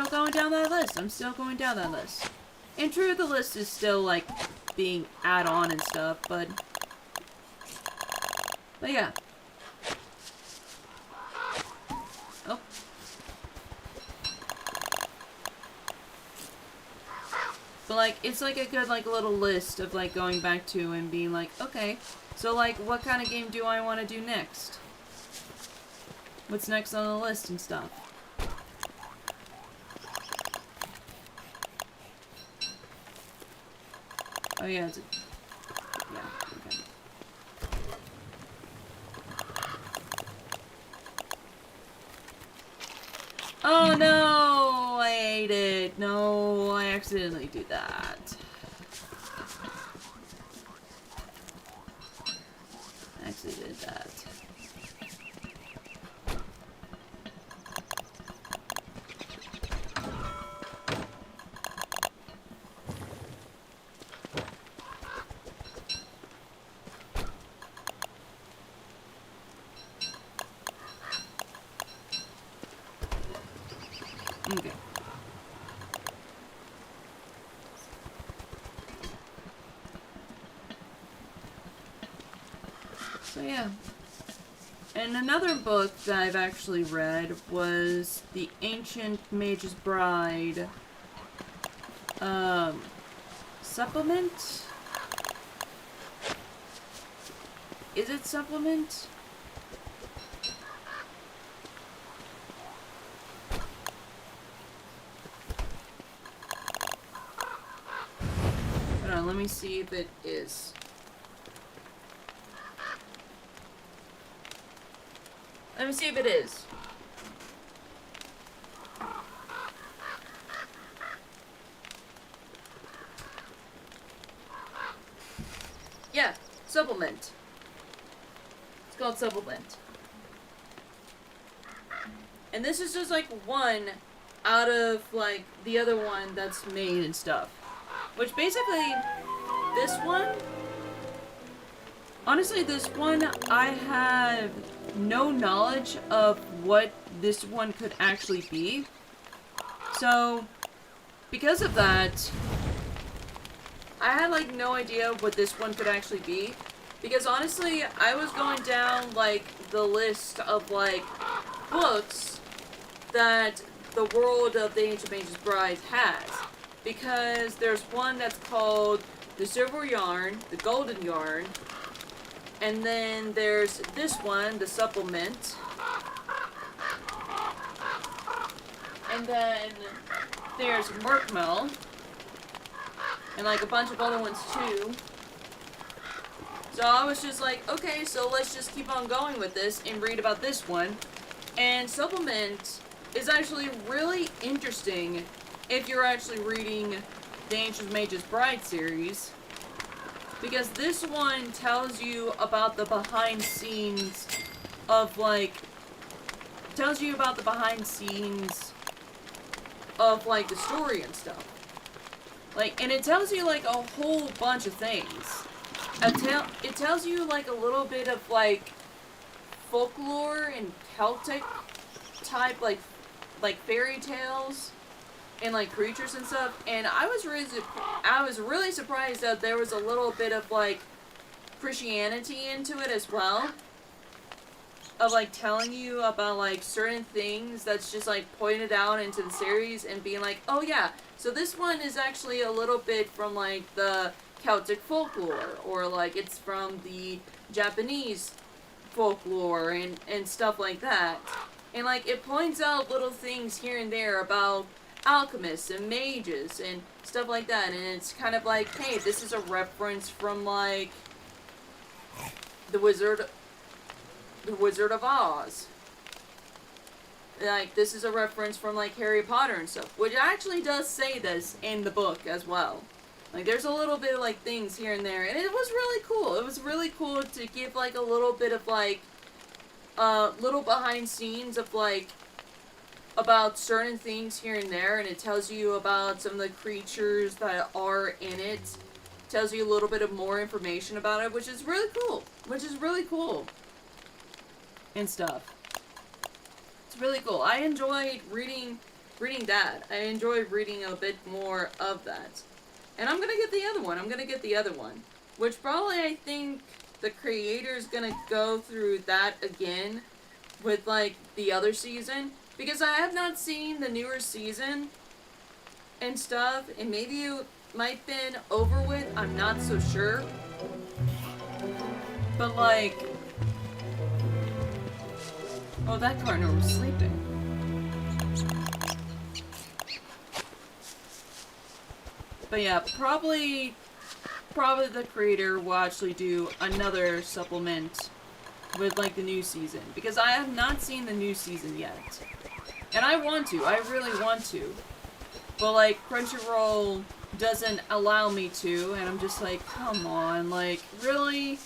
going down that list. I'm still going down that list. And true, the list is still like being add on and stuff, but yeah. Oh. But like, it's like a good like little list of like going back to and being like, okay, so like what kind of game do I want to do next? What's next on the list and stuff? Oh yeah, it's a, yeah, okay. Oh no! I ate it. No, I accidentally do that. I actually did that. Okay. So yeah. And another book that I've actually read was The Ancient Mage's Bride supplement? Is it supplement? Hold on, let me see if it is. Let me see if it is. Yeah, supplement. It's called supplement. And this is just like one out of like the other one that's made and stuff. Which basically, this one, honestly this one, I have no knowledge of what this one could actually be. So, because of that, I had like no idea what this one could actually be. Because honestly, I was going down like the list of like books that the world of the Ancient Mage's Bride has. Because there's one that's called The Silver Yarn, The Golden Yarn, and then there's this one, the supplement. And then there's Merkmel. And like a bunch of other ones too. So I was just like, okay, so let's just keep on going with this and read about this one. And supplement is actually really interesting if you're actually reading the Ancient Mage's Bride series. Because this one tells you about the behind scenes of like, tells you about the behind scenes of like the story and stuff. Like, and it tells you like a whole bunch of things. It tells you like a little bit of like folklore and Celtic type like fairy tales and like creatures and stuff. And I was really surprised that there was a little bit of like Christianity into it as well. Of like telling you about like certain things that's just like pointed out into the series and being like, oh yeah, so this one is actually a little bit from like the Celtic folklore, or like it's from the Japanese folklore and stuff like that. And like it points out little things here and there about alchemists and mages and stuff like that, and it's kind of like, hey, this is a reference from like the Wizard of Oz. Like, this is a reference from, like, Harry Potter and stuff. Which actually does say this in the book as well. Like, there's a little bit of, like, things here and there. And it was really cool. It was really cool to give, like, a little bit of, like, little behind scenes of, like, about certain things here and there. And it tells you about some of the creatures that are in it. Tells you a little bit of more information about it, which is really cool. And stuff. It's really cool. I enjoyed reading that. I enjoyed reading a bit more of that. And I'm gonna get the other one. Which probably I think the creator's gonna go through that again with like the other season. Because I have not seen the newer season and stuff. And maybe it might been over with. I'm not so sure. But like, oh, that partner was sleeping. But yeah, probably the creator will actually do another supplement with like the new season. Because I have not seen the new season yet. And I want to. I really want to. but like Crunchyroll doesn't allow me to, and I'm just like, come on, like, really?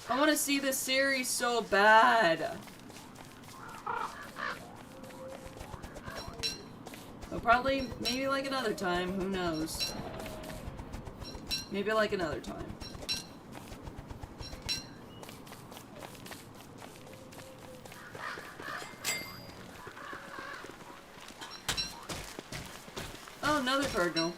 I want to see this series so bad. But probably, maybe like another time, who knows? Maybe like another time. Oh, another cardinal.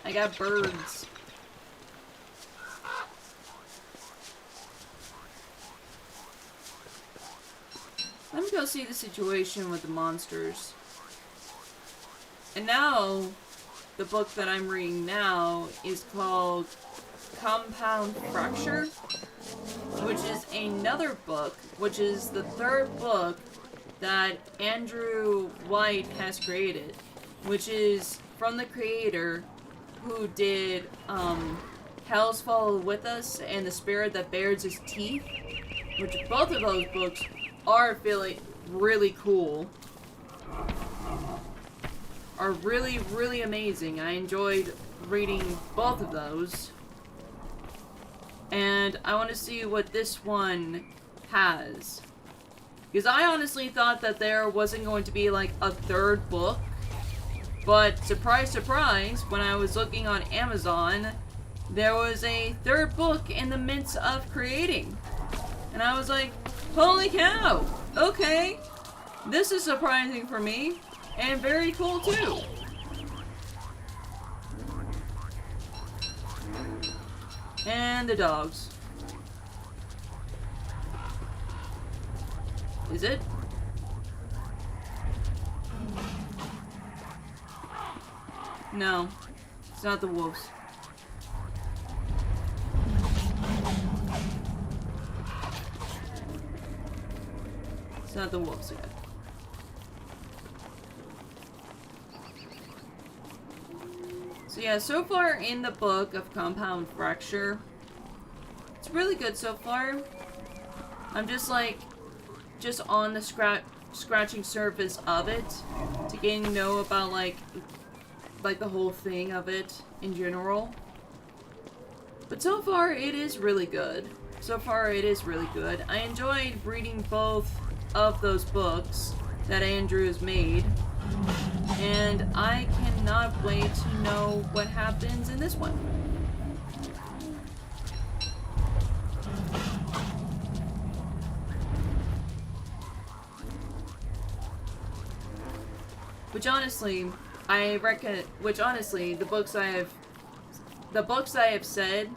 I got birds. Let me go see the situation with the monsters. And now, the book that I'm reading now is called Compound Fracture, which is another book, which is the third book that Andrew White has created, which is from the creator who did Hell's Fall With Us and The Spirit That Bears His Teeth, which both of those books are really cool. Are really, really amazing. I enjoyed reading both of those. And I want to see what this one has. Because I honestly thought that there wasn't going to be like a third book. But surprise, surprise, when I was looking on Amazon, there was a third book in the midst of creating. And I was like, holy cow! Okay, this is surprising for me. And very cool too. And the dogs. Is it? No. It's not the wolves. It's not the wolves again. So yeah, so far in the book of Compound Fracture, it's really good so far. I'm just like, just on the scratching surface of it, to getting to know about like the whole thing of it in general. But so far it is really good. So far it is really good. I enjoyed reading both of those books that Andrew has made. And I cannot wait to know what happens in this one. Which honestly, the books I have said,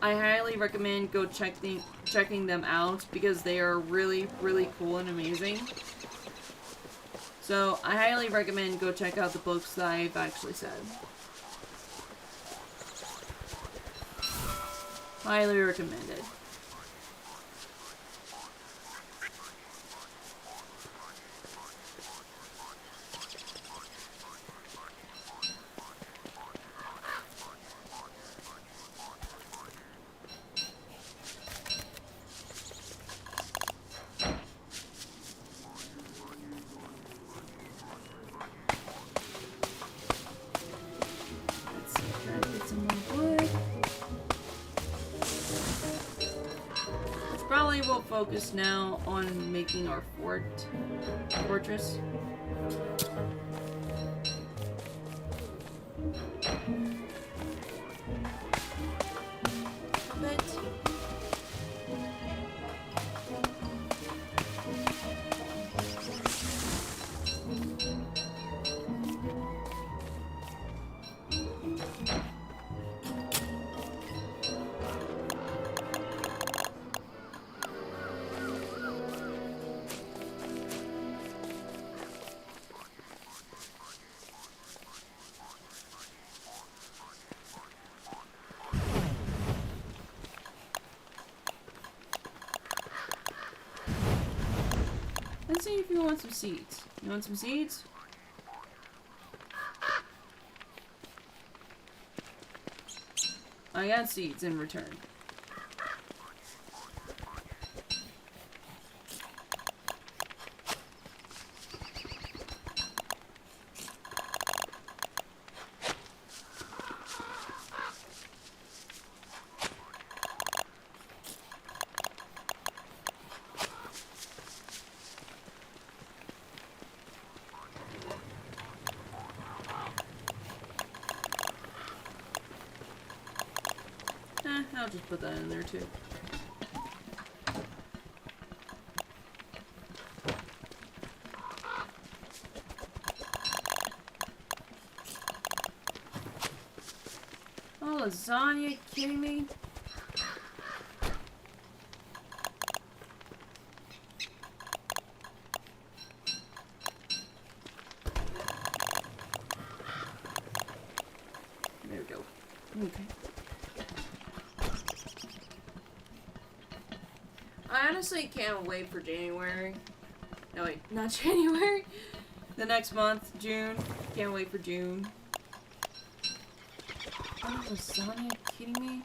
I highly recommend go checking them out because they are really, really cool and amazing. So, I highly recommend go check out the books that I've actually said. Highly recommended. We'll focus now on making our fortress. Let's see if you want some seeds. You want some seeds? I got seeds in return. I'll just put that in there too. Oh, lasagna, you kidding me? There we go. Okay. I honestly can't wait for January. No, wait, not January. The next month, June. Can't wait for June. Oh, lasagna, you kidding me?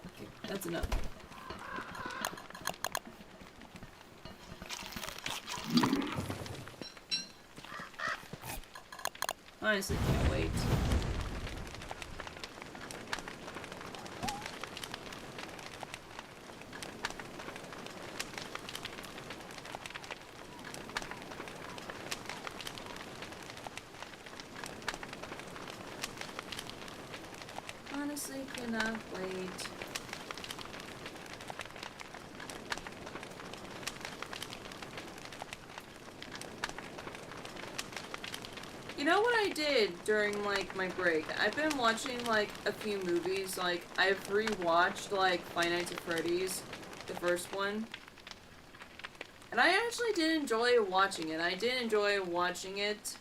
Okay, that's enough. Honestly, can't wait. Honestly, cannot wait. You know what I did during, like, my break? I've been watching, like, a few movies. Like, I've rewatched, like, Five Nights at Freddy's, the first one. And I actually did enjoy watching it. I did enjoy watching it.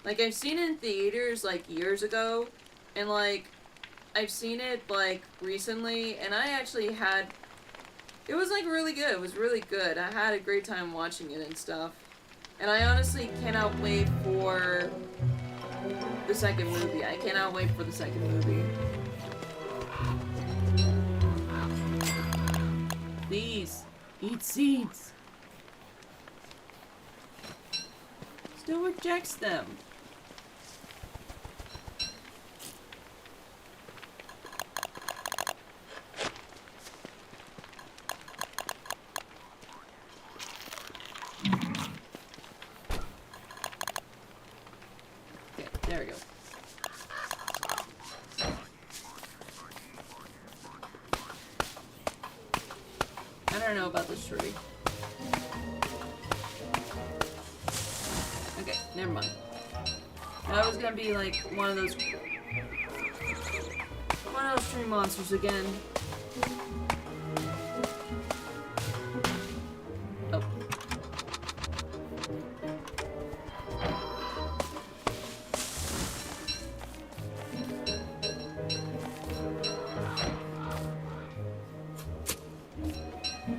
Like, I've seen it in theaters, like, years ago. And, like, I've seen it, like, recently. And I actually had... It was, like, really good. It was really good. I had a great time watching it and stuff. And I honestly cannot wait for the second movie. I cannot wait for the second movie. Please, eat seeds. Still rejects them. There we go. I don't know about this tree. Okay, never mind. That was gonna be like one of those tree monsters again. Oh.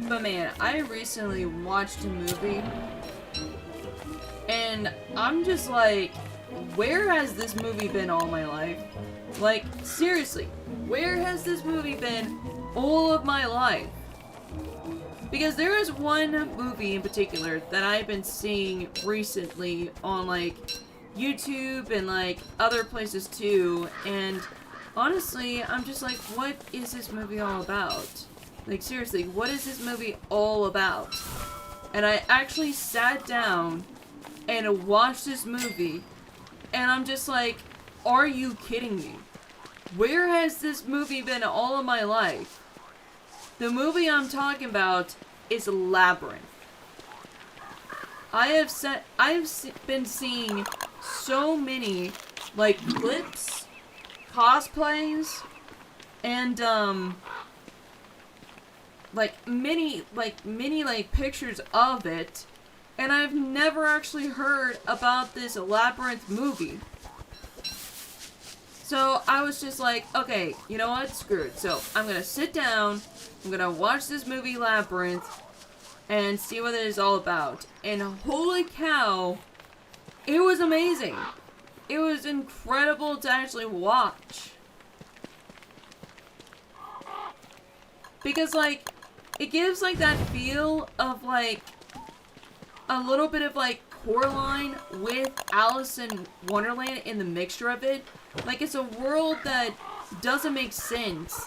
But man, I recently watched a movie, and I'm just like, where has this movie been all my life? Like, seriously, where has this movie been all of my life? Because there is one movie in particular that I've been seeing recently on, like, YouTube and, like, other places too, and honestly, I'm just like, what is this movie all about? Like, seriously, what is this movie all about? And I actually sat down and watched this movie, and I'm just like, are you kidding me? Where has this movie been all of my life? The movie I'm talking about is Labyrinth. I've been seeing so many, like, clips, cosplays, and, many pictures of it, and I've never actually heard about this Labyrinth movie. So I was just like, okay, you know what, screw it. So I'm gonna sit down, I'm gonna watch this movie Labyrinth, and see what it is all about. And holy cow, it was amazing. It was incredible to actually watch. Because, like, it gives, like, that feel of, like, a little bit of, like, Coraline with Alice in Wonderland in the mixture of it. Like, it's a world that doesn't make sense,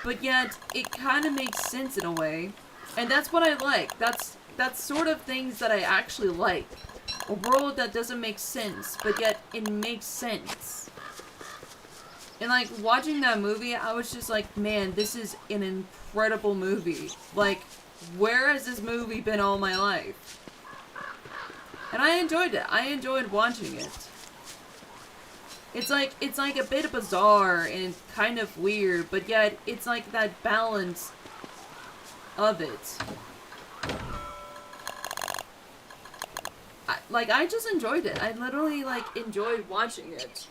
but yet it kind of makes sense in a way. And that's what I like. That's sort of things that I actually like. A world that doesn't make sense, but yet it makes sense. And, like, watching that movie, I was just like, man, this is an incredible movie. Like, where has this movie been all my life? And I enjoyed it. I enjoyed watching it. It's like a bit bizarre and kind of weird, but yet it's like that balance of it. I just enjoyed it. I literally, like, enjoyed watching it.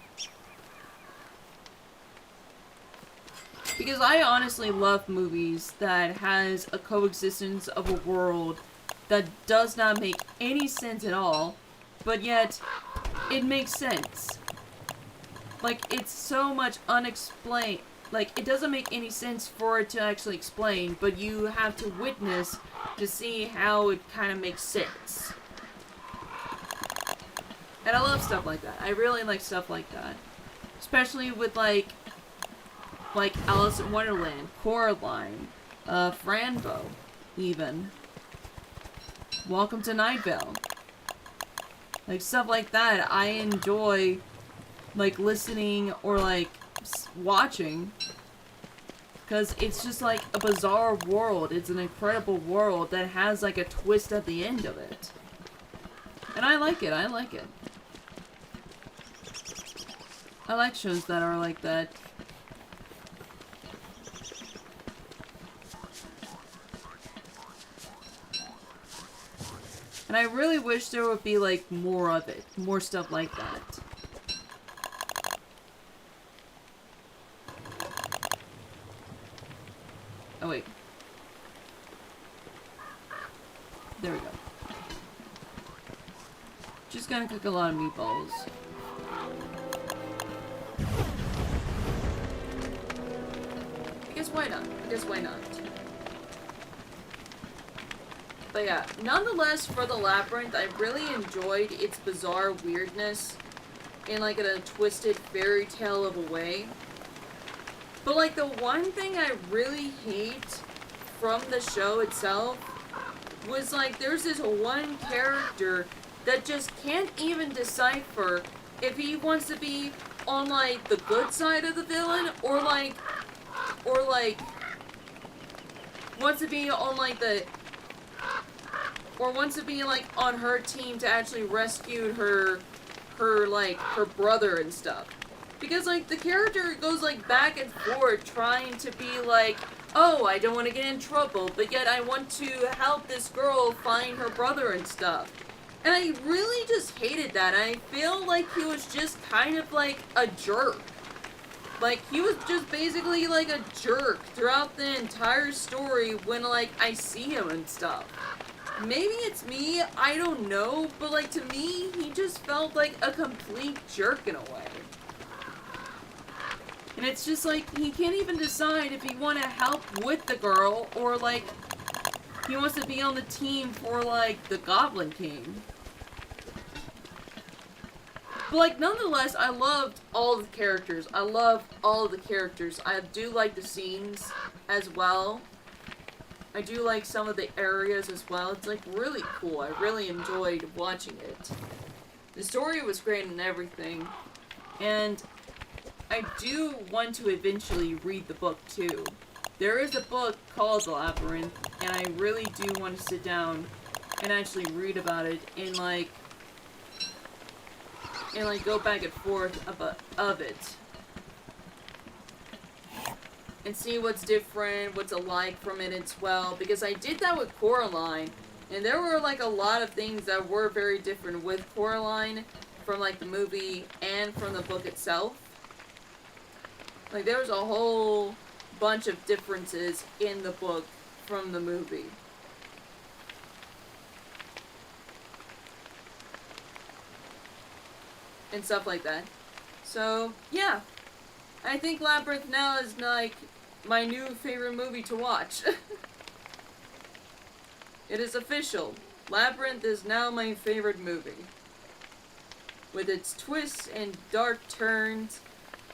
Because I honestly love movies that has a coexistence of a world that does not make any sense at all, but yet it makes sense. Like, it's so much unexplained. Like, it doesn't make any sense for it to actually explain, but you have to witness to see how it kind of makes sense. And I love stuff like that. I really like stuff like that. Especially with, like Alice in Wonderland, Coraline, Franbo, even. Welcome to Night Vale. Like, stuff like that, I enjoy, like, listening or, like, watching. Because it's just, like, a bizarre world. It's an incredible world that has, like, a twist at the end of it. And I like it. I like it. I like shows that are like that. And I really wish there would be, like, more of it. More stuff like that. Oh, wait. There we go. Just gonna cook a lot of meatballs. I guess why not? I guess why not? But yeah, nonetheless, for the Labyrinth, I really enjoyed its bizarre weirdness in, like, a twisted fairy tale of a way. But, like, the one thing I really hate from the show itself was, like, there's this one character that just can't even decipher if he wants to be on, like, the good side of the villain, or, like, wants to be on, like, or wants to be, like, on her team to actually rescue her brother and stuff. Because, like, the character goes, like, back and forth trying to be, like, oh, I don't want to get in trouble, but yet I want to help this girl find her brother and stuff. And I really just hated that. I feel like he was just kind of, like, a jerk. Like, he was just basically, like, a jerk throughout the entire story when, like, I see him and stuff. Maybe it's me, I don't know, but, like, to me, he just felt like a complete jerk in a way. And it's just like, he can't even decide if he wants to help with the girl, or, like, he wants to be on the team for, like, the Goblin King. But, like, nonetheless, I loved all the characters. I love all of the characters. I do like the scenes as well. I do like some of the areas as well. It's, like, really cool. I really enjoyed watching it. The story was great and everything. And I do want to eventually read the book, too. There is a book called The Labyrinth, and I really do want to sit down and actually read about it and, like, go back and forth of it. And see what's different, what's alike from it as well. Because I did that with Coraline, and there were, like, a lot of things that were very different with Coraline from, like, the movie and from the book itself. Like, there was a whole bunch of differences in the book from the movie. and stuff like that. So, yeah. I think Labyrinth now is like my new favorite movie to watch. It is official. Labyrinth is now my favorite movie. With its twists and dark turns,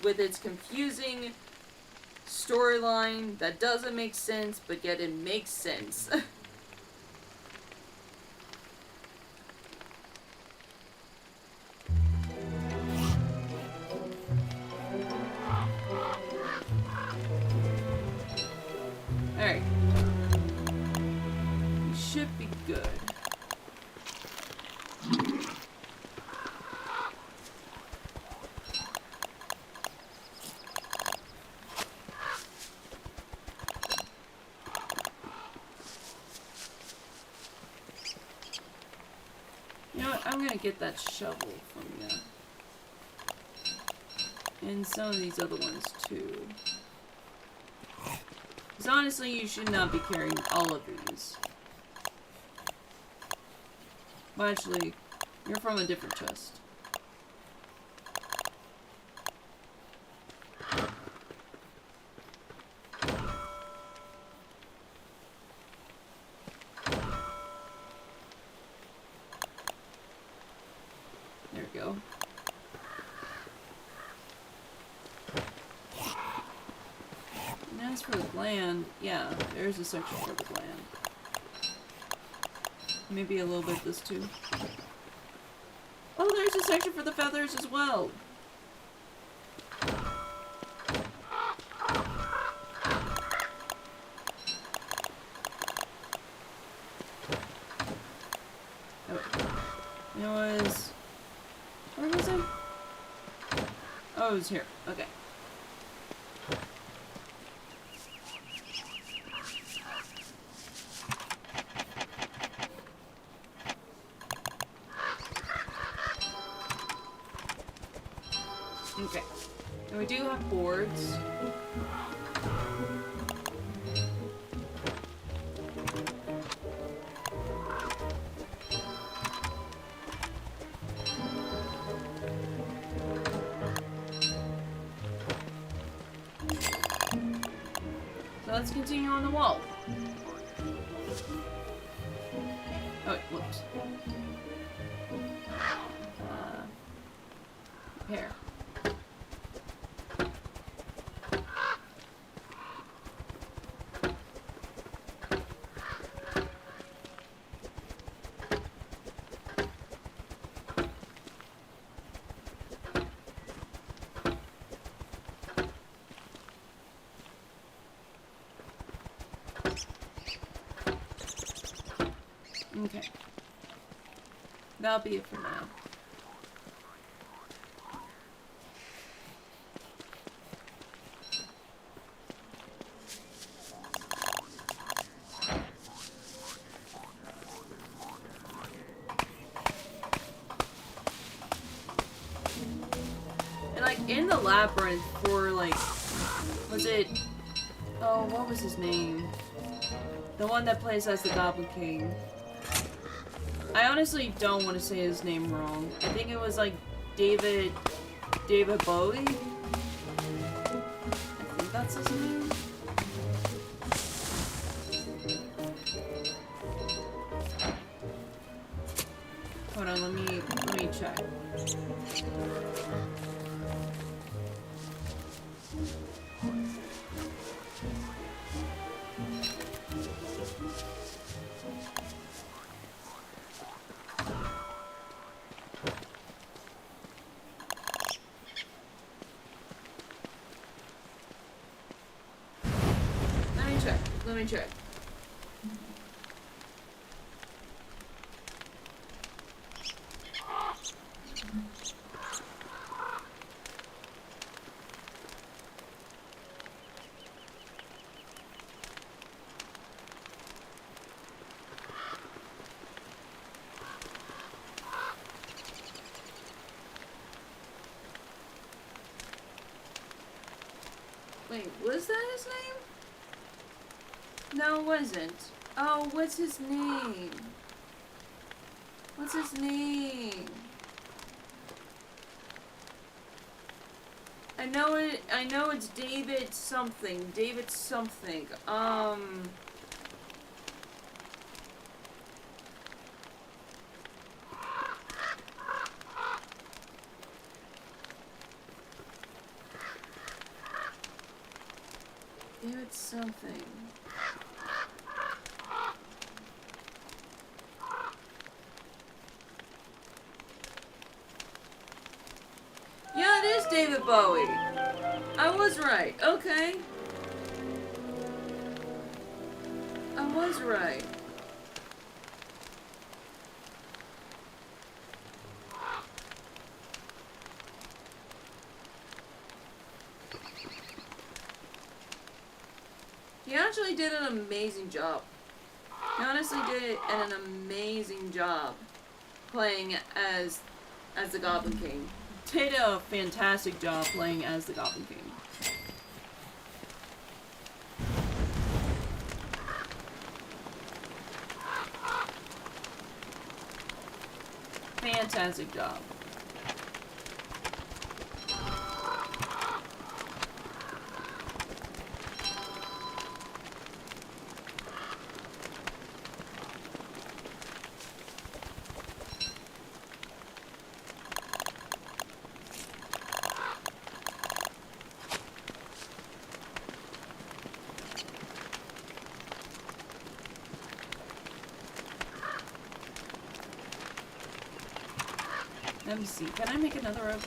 with its confusing storyline that doesn't make sense, but yet it makes sense. Alright. We should be good. You know what? I'm gonna get that shovel from you. And some of these other ones too. Because honestly, you should not be carrying all of these. Well, actually, you're from a different chest. There we go. And as for the gland, yeah, there's a section for the gland. Maybe a little bit of this too. Oh, there's a section for the feathers as well. It was... Where was it? Oh, it was here. Okay. Okay. And we do have boards. So let's continue on the wall. Oh, wait, whoops. Repair. Okay. That'll be it for now. And like in the labyrinth for like, was it, oh, what was his name? The one that plays as the Goblin King. I honestly don't want to say his name wrong. I think it was like David Bowie. I think that's his name. Hold on, let me check. Let me check. Wait, was that his name? No, it wasn't. Oh, what's his name? What's his name? I know it's David something. David something. David something. Yeah, it is David Bowie. I was right. Okay. I was right. He actually did an amazing job. He honestly did an amazing job playing as the Goblin King. Did a fantastic job playing as the Goblin King. Fantastic job. Let me see. Can I make another rope?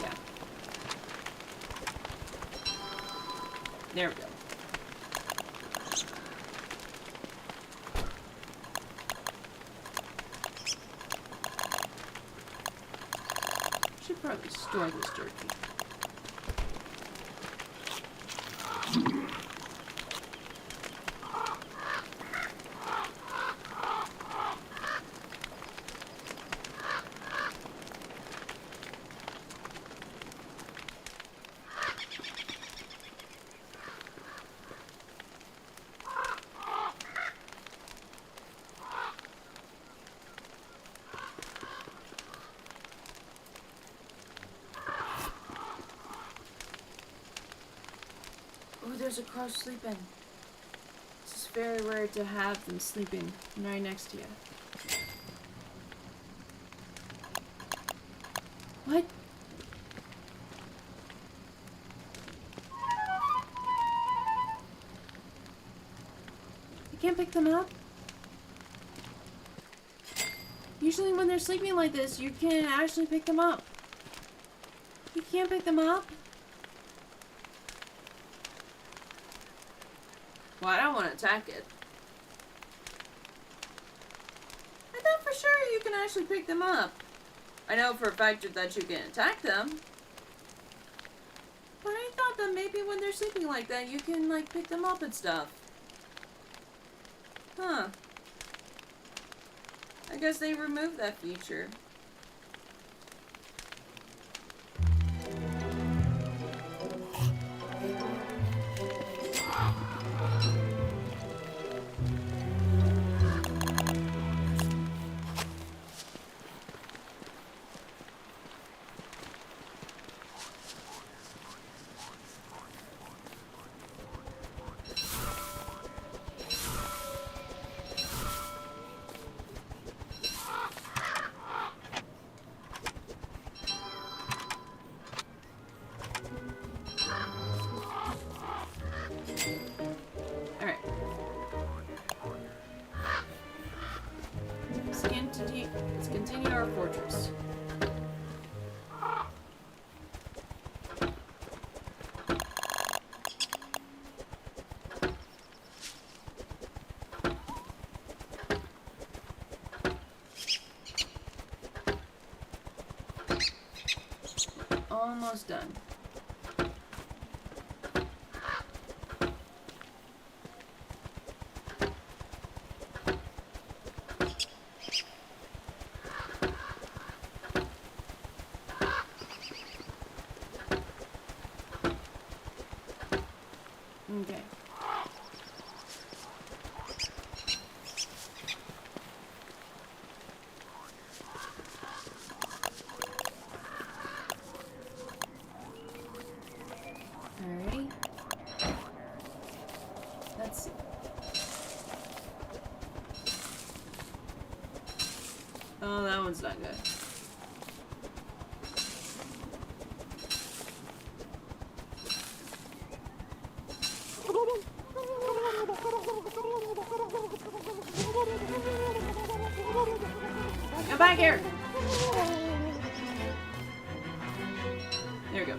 Yeah. There we go. Should probably store this turkey. There's a crow sleeping. It's very rare to have them sleeping right next to you. What? You can't pick them up? Usually when they're sleeping like this, you can actually pick them up. You can't pick them up? Well, I don't want to attack it. I thought for sure you can actually pick them up. I know for a fact that you can attack them. But I thought that maybe when they're sleeping like that, you can, like, pick them up and stuff. Huh. I guess they removed that feature. Let's continue our fortress. Almost done. Okay. Let's see. Oh, that one's not good. Come back here! There we go.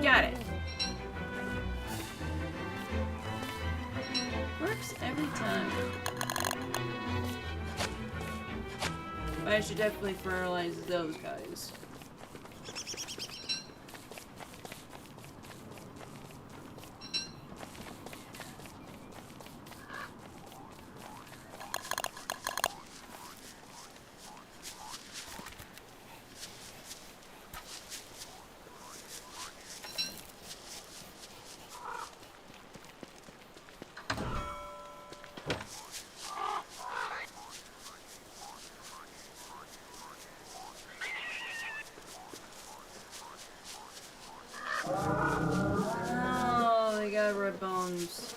Got it. Works every time. But I should definitely fertilize those guys. Oh, they got red bones.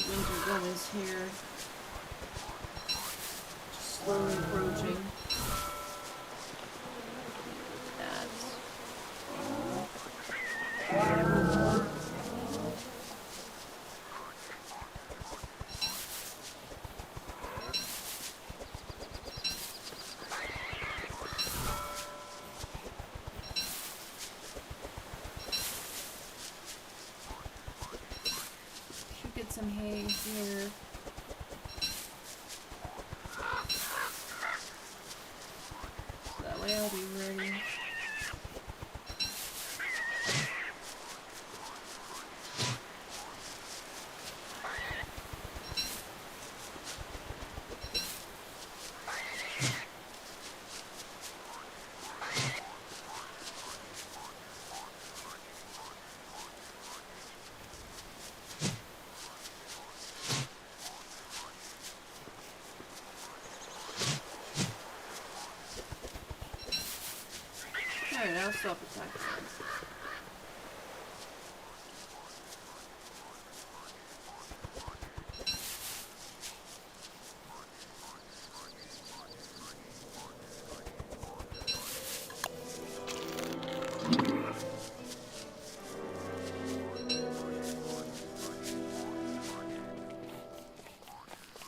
Winter is here. Just slowly approaching. Get some hay here. So that way I'll be ready. Alright, I'll stop attacking.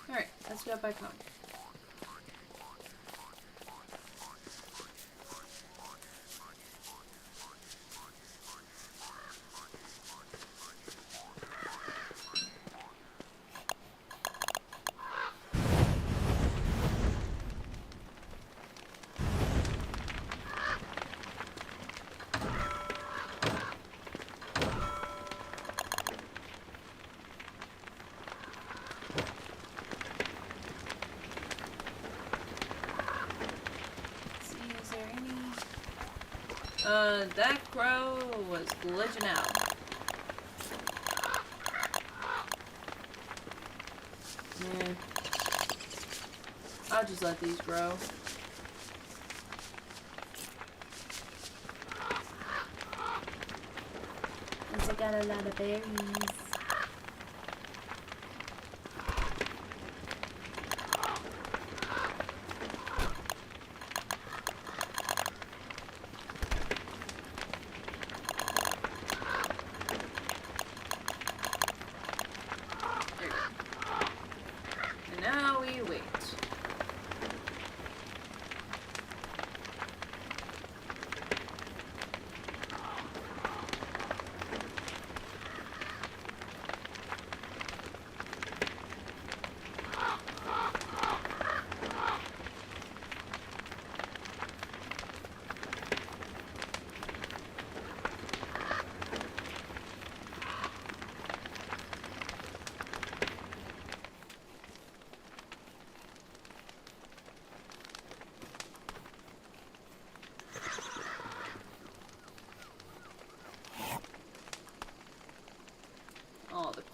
Alright, let's go back home. That crow was glitching out. Man. I'll just let these grow. Cause I got a lot of berries.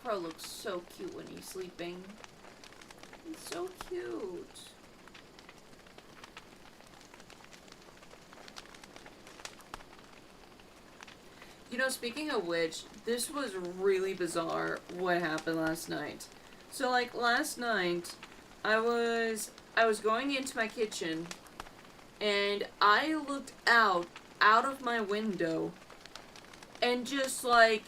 Scarecrow looks so cute when he's sleeping. He's so cute. You know, speaking of which, this was really bizarre what happened last night. So, like, last night, I was going into my kitchen, and I looked out of my window, and just like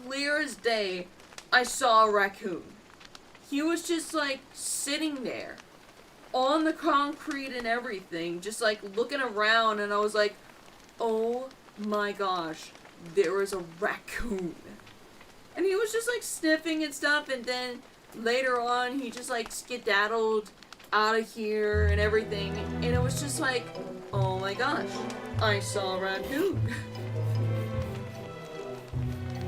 clear as day, I saw a raccoon. He was just like sitting there on the concrete and everything, just like looking around, and I was like, oh my gosh, there is a raccoon. And he was just like sniffing and stuff, and then later on he just like skedaddled out of here and everything, and it was just like, oh my gosh, I saw a raccoon.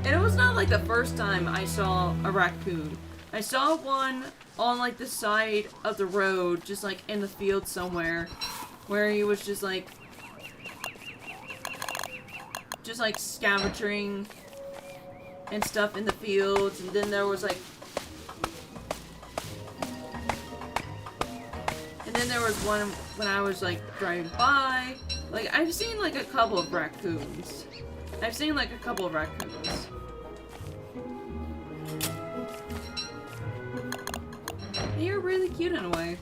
And it was not like the first time I saw a raccoon. I saw one on like the side of the road, just like in the field somewhere, where he was just like scavenging and stuff in the fields. And then there was like, one when I was like driving by. Like, I've seen like a couple of raccoons. They're really cute in a way.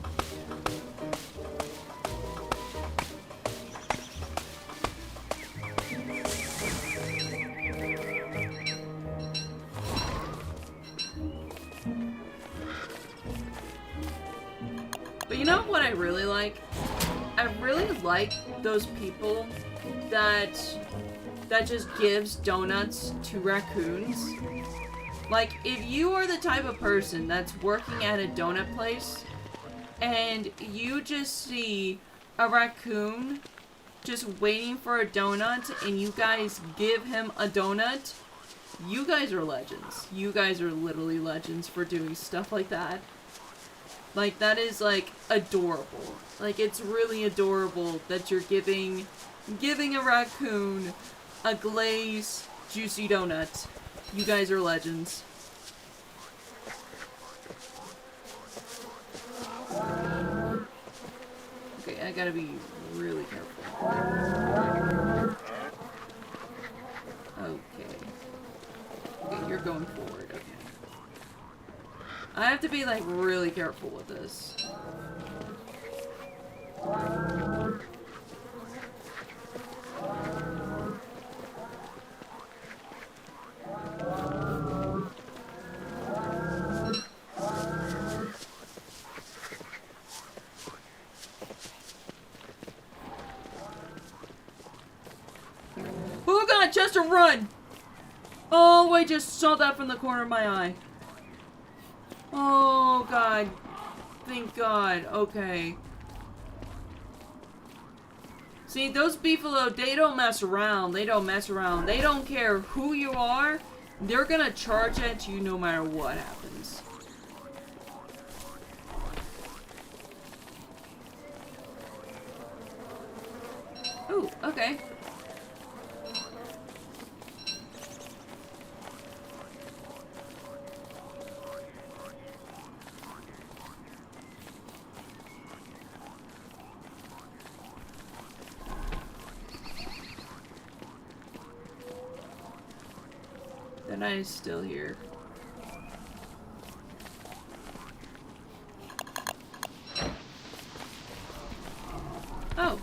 But you know what I really like? I really like those people that just gives donuts to raccoons. Like, if you are the type of person that's working at a donut place and you just see a raccoon just waiting for a donut and you guys give him a donut, you guys are legends. You guys are literally legends for doing stuff like that. Like, that is, like, adorable. Like, it's really adorable that you're giving a raccoon a glazed, juicy donut. You guys are legends. Okay, I gotta be really careful. Okay, you're going forward. Okay. I have to be, like, really careful with this. Oh god, Chester, run! Oh, I just saw that from the corner of my eye. Oh god. Thank god. Okay. See, those beefalo, they don't mess around. They don't mess around. They don't care who you are. They're gonna charge at you no matter what happens. Ooh, okay. The night is still here. Oh.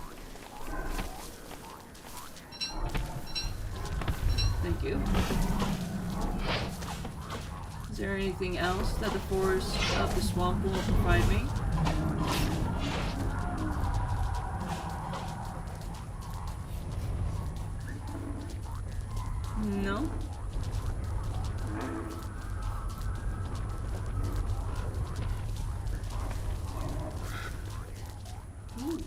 Thank you. Is there anything else that the forest of the swamp will provide me? No? Ooh.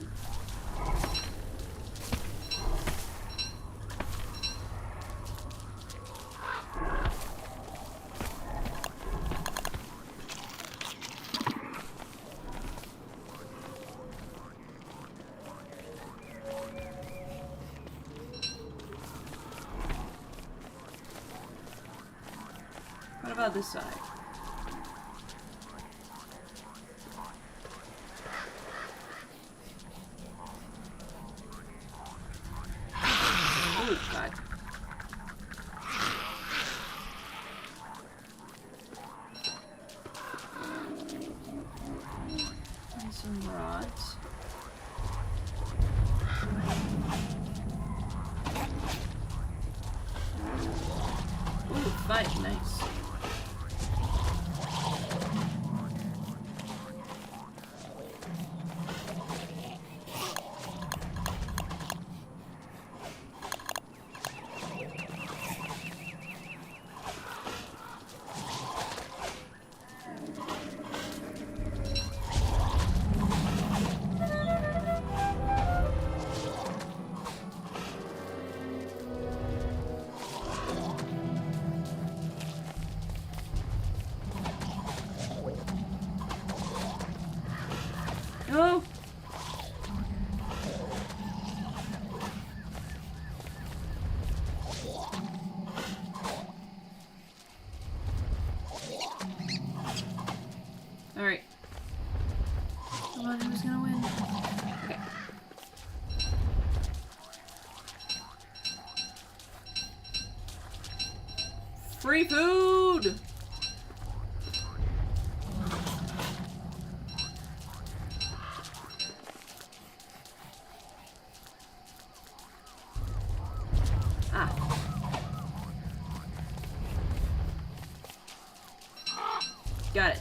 about this side? Oh, God. And some rot. Ooh, fight, nice. No! Alright. Come on, who's gonna win? Okay. Free food! Ah. Got it.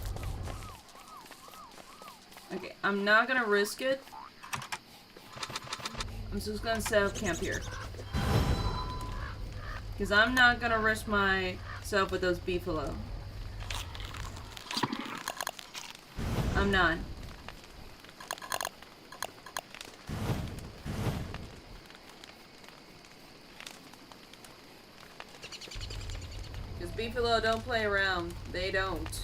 Okay, I'm not gonna risk it. I'm just gonna set up camp here. Because I'm not gonna risk myself with those beefalo. I'm not. Because beefalo don't play around. They don't.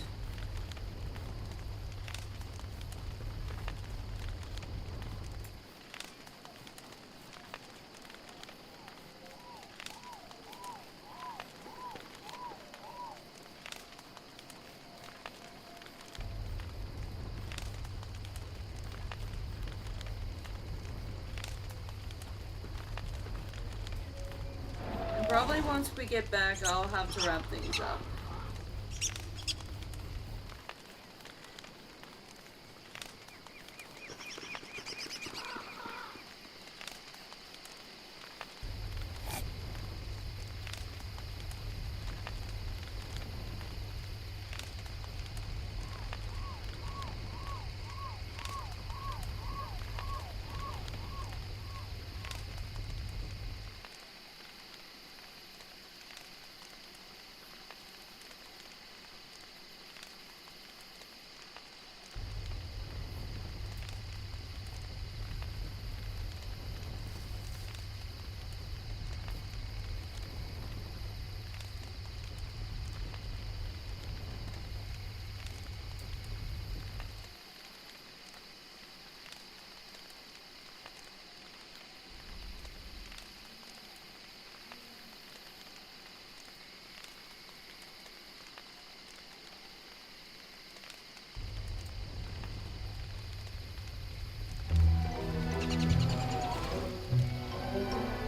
Probably once we get back, I'll have to wrap things up.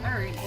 Alright.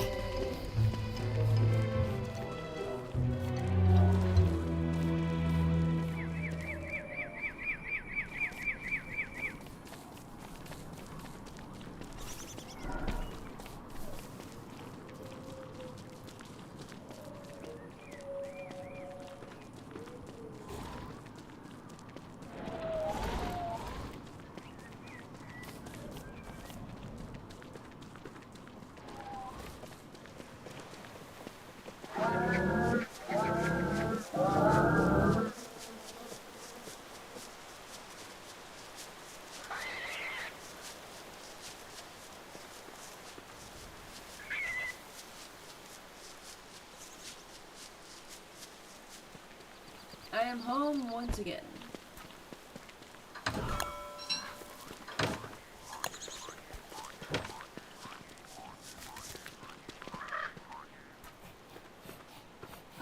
I am home once again.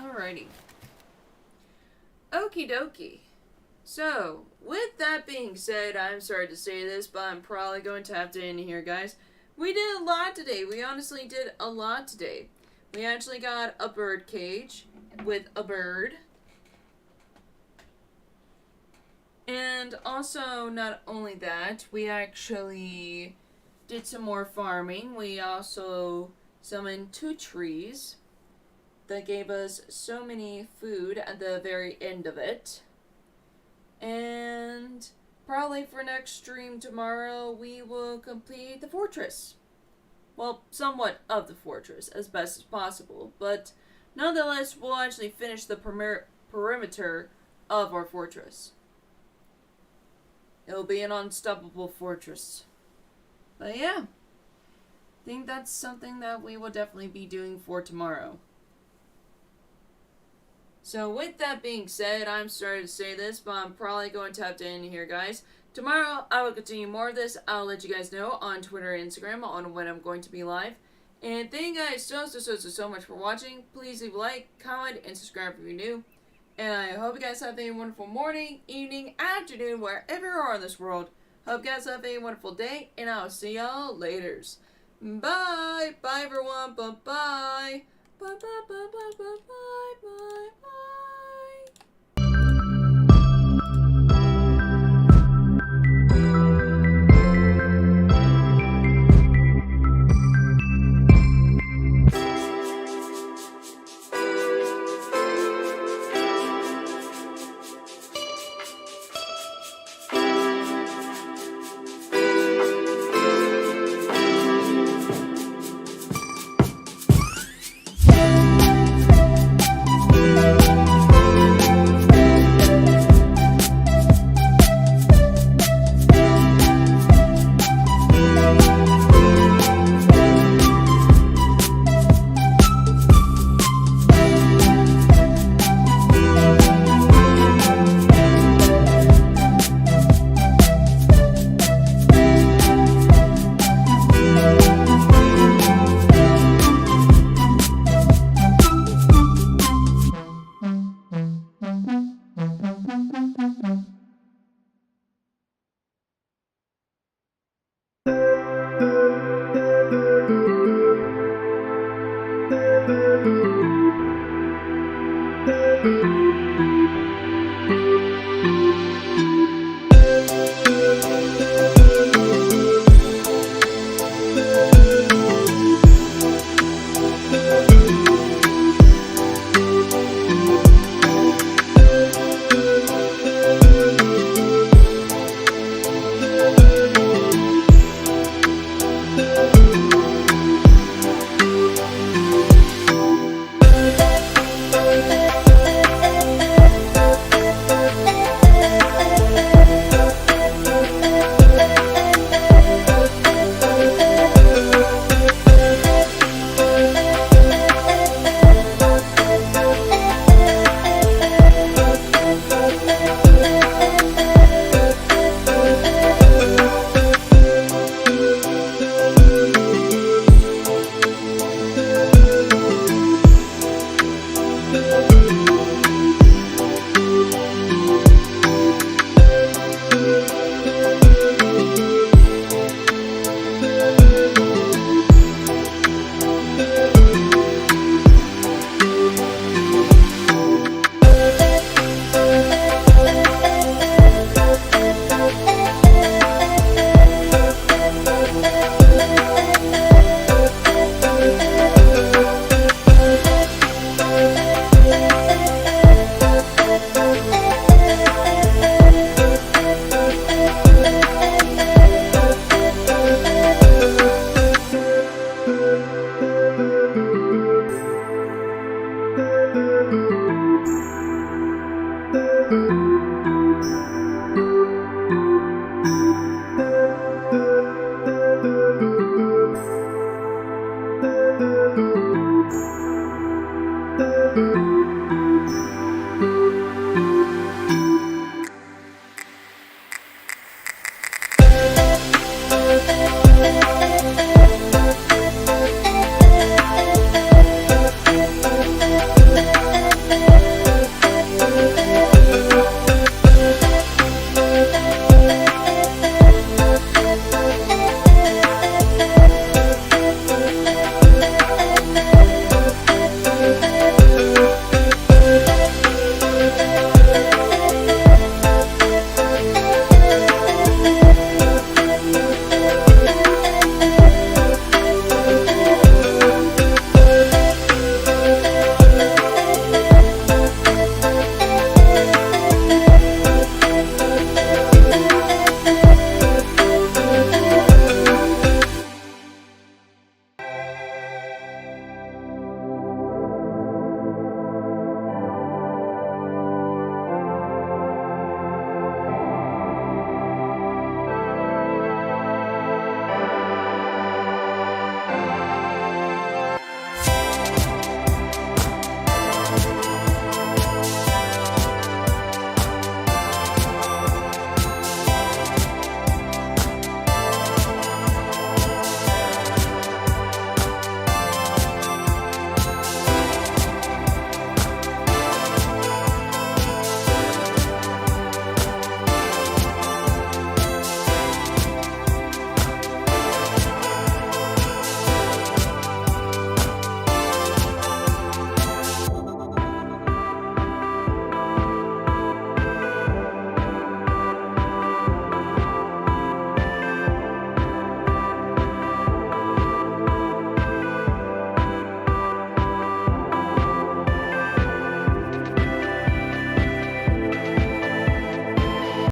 Alrighty. Okie dokie. So, with that being said, I'm sorry to say this, but I'm probably going to have to end here, guys. We did a lot today. We honestly did a lot today. We actually got a bird cage with a bird. And also, not only that, we actually did some more farming. We also summoned 2 trees that gave us so many food at the very end of it. And probably for next stream tomorrow, we will complete the fortress. Well, somewhat of the fortress, as best as possible. But nonetheless, we'll actually finish the perimeter of our fortress. It'll be an unstoppable fortress. But yeah, I think that's something that we will definitely be doing for tomorrow. So with that being said, I'm sorry to say this, but I'm probably going to have to end here, guys. Tomorrow, I will continue more of this. I'll let you guys know on Twitter and Instagram on when I'm going to be live. And thank you guys so much for watching. Please leave a like, comment, and subscribe if you're new. And I hope you guys have a wonderful morning, evening, afternoon, wherever you are in this world. Hope you guys have a wonderful day, and I'll see y'all laters. Bye! Bye everyone, bye-bye! Bye-bye, bye-bye, bye-bye, bye-bye.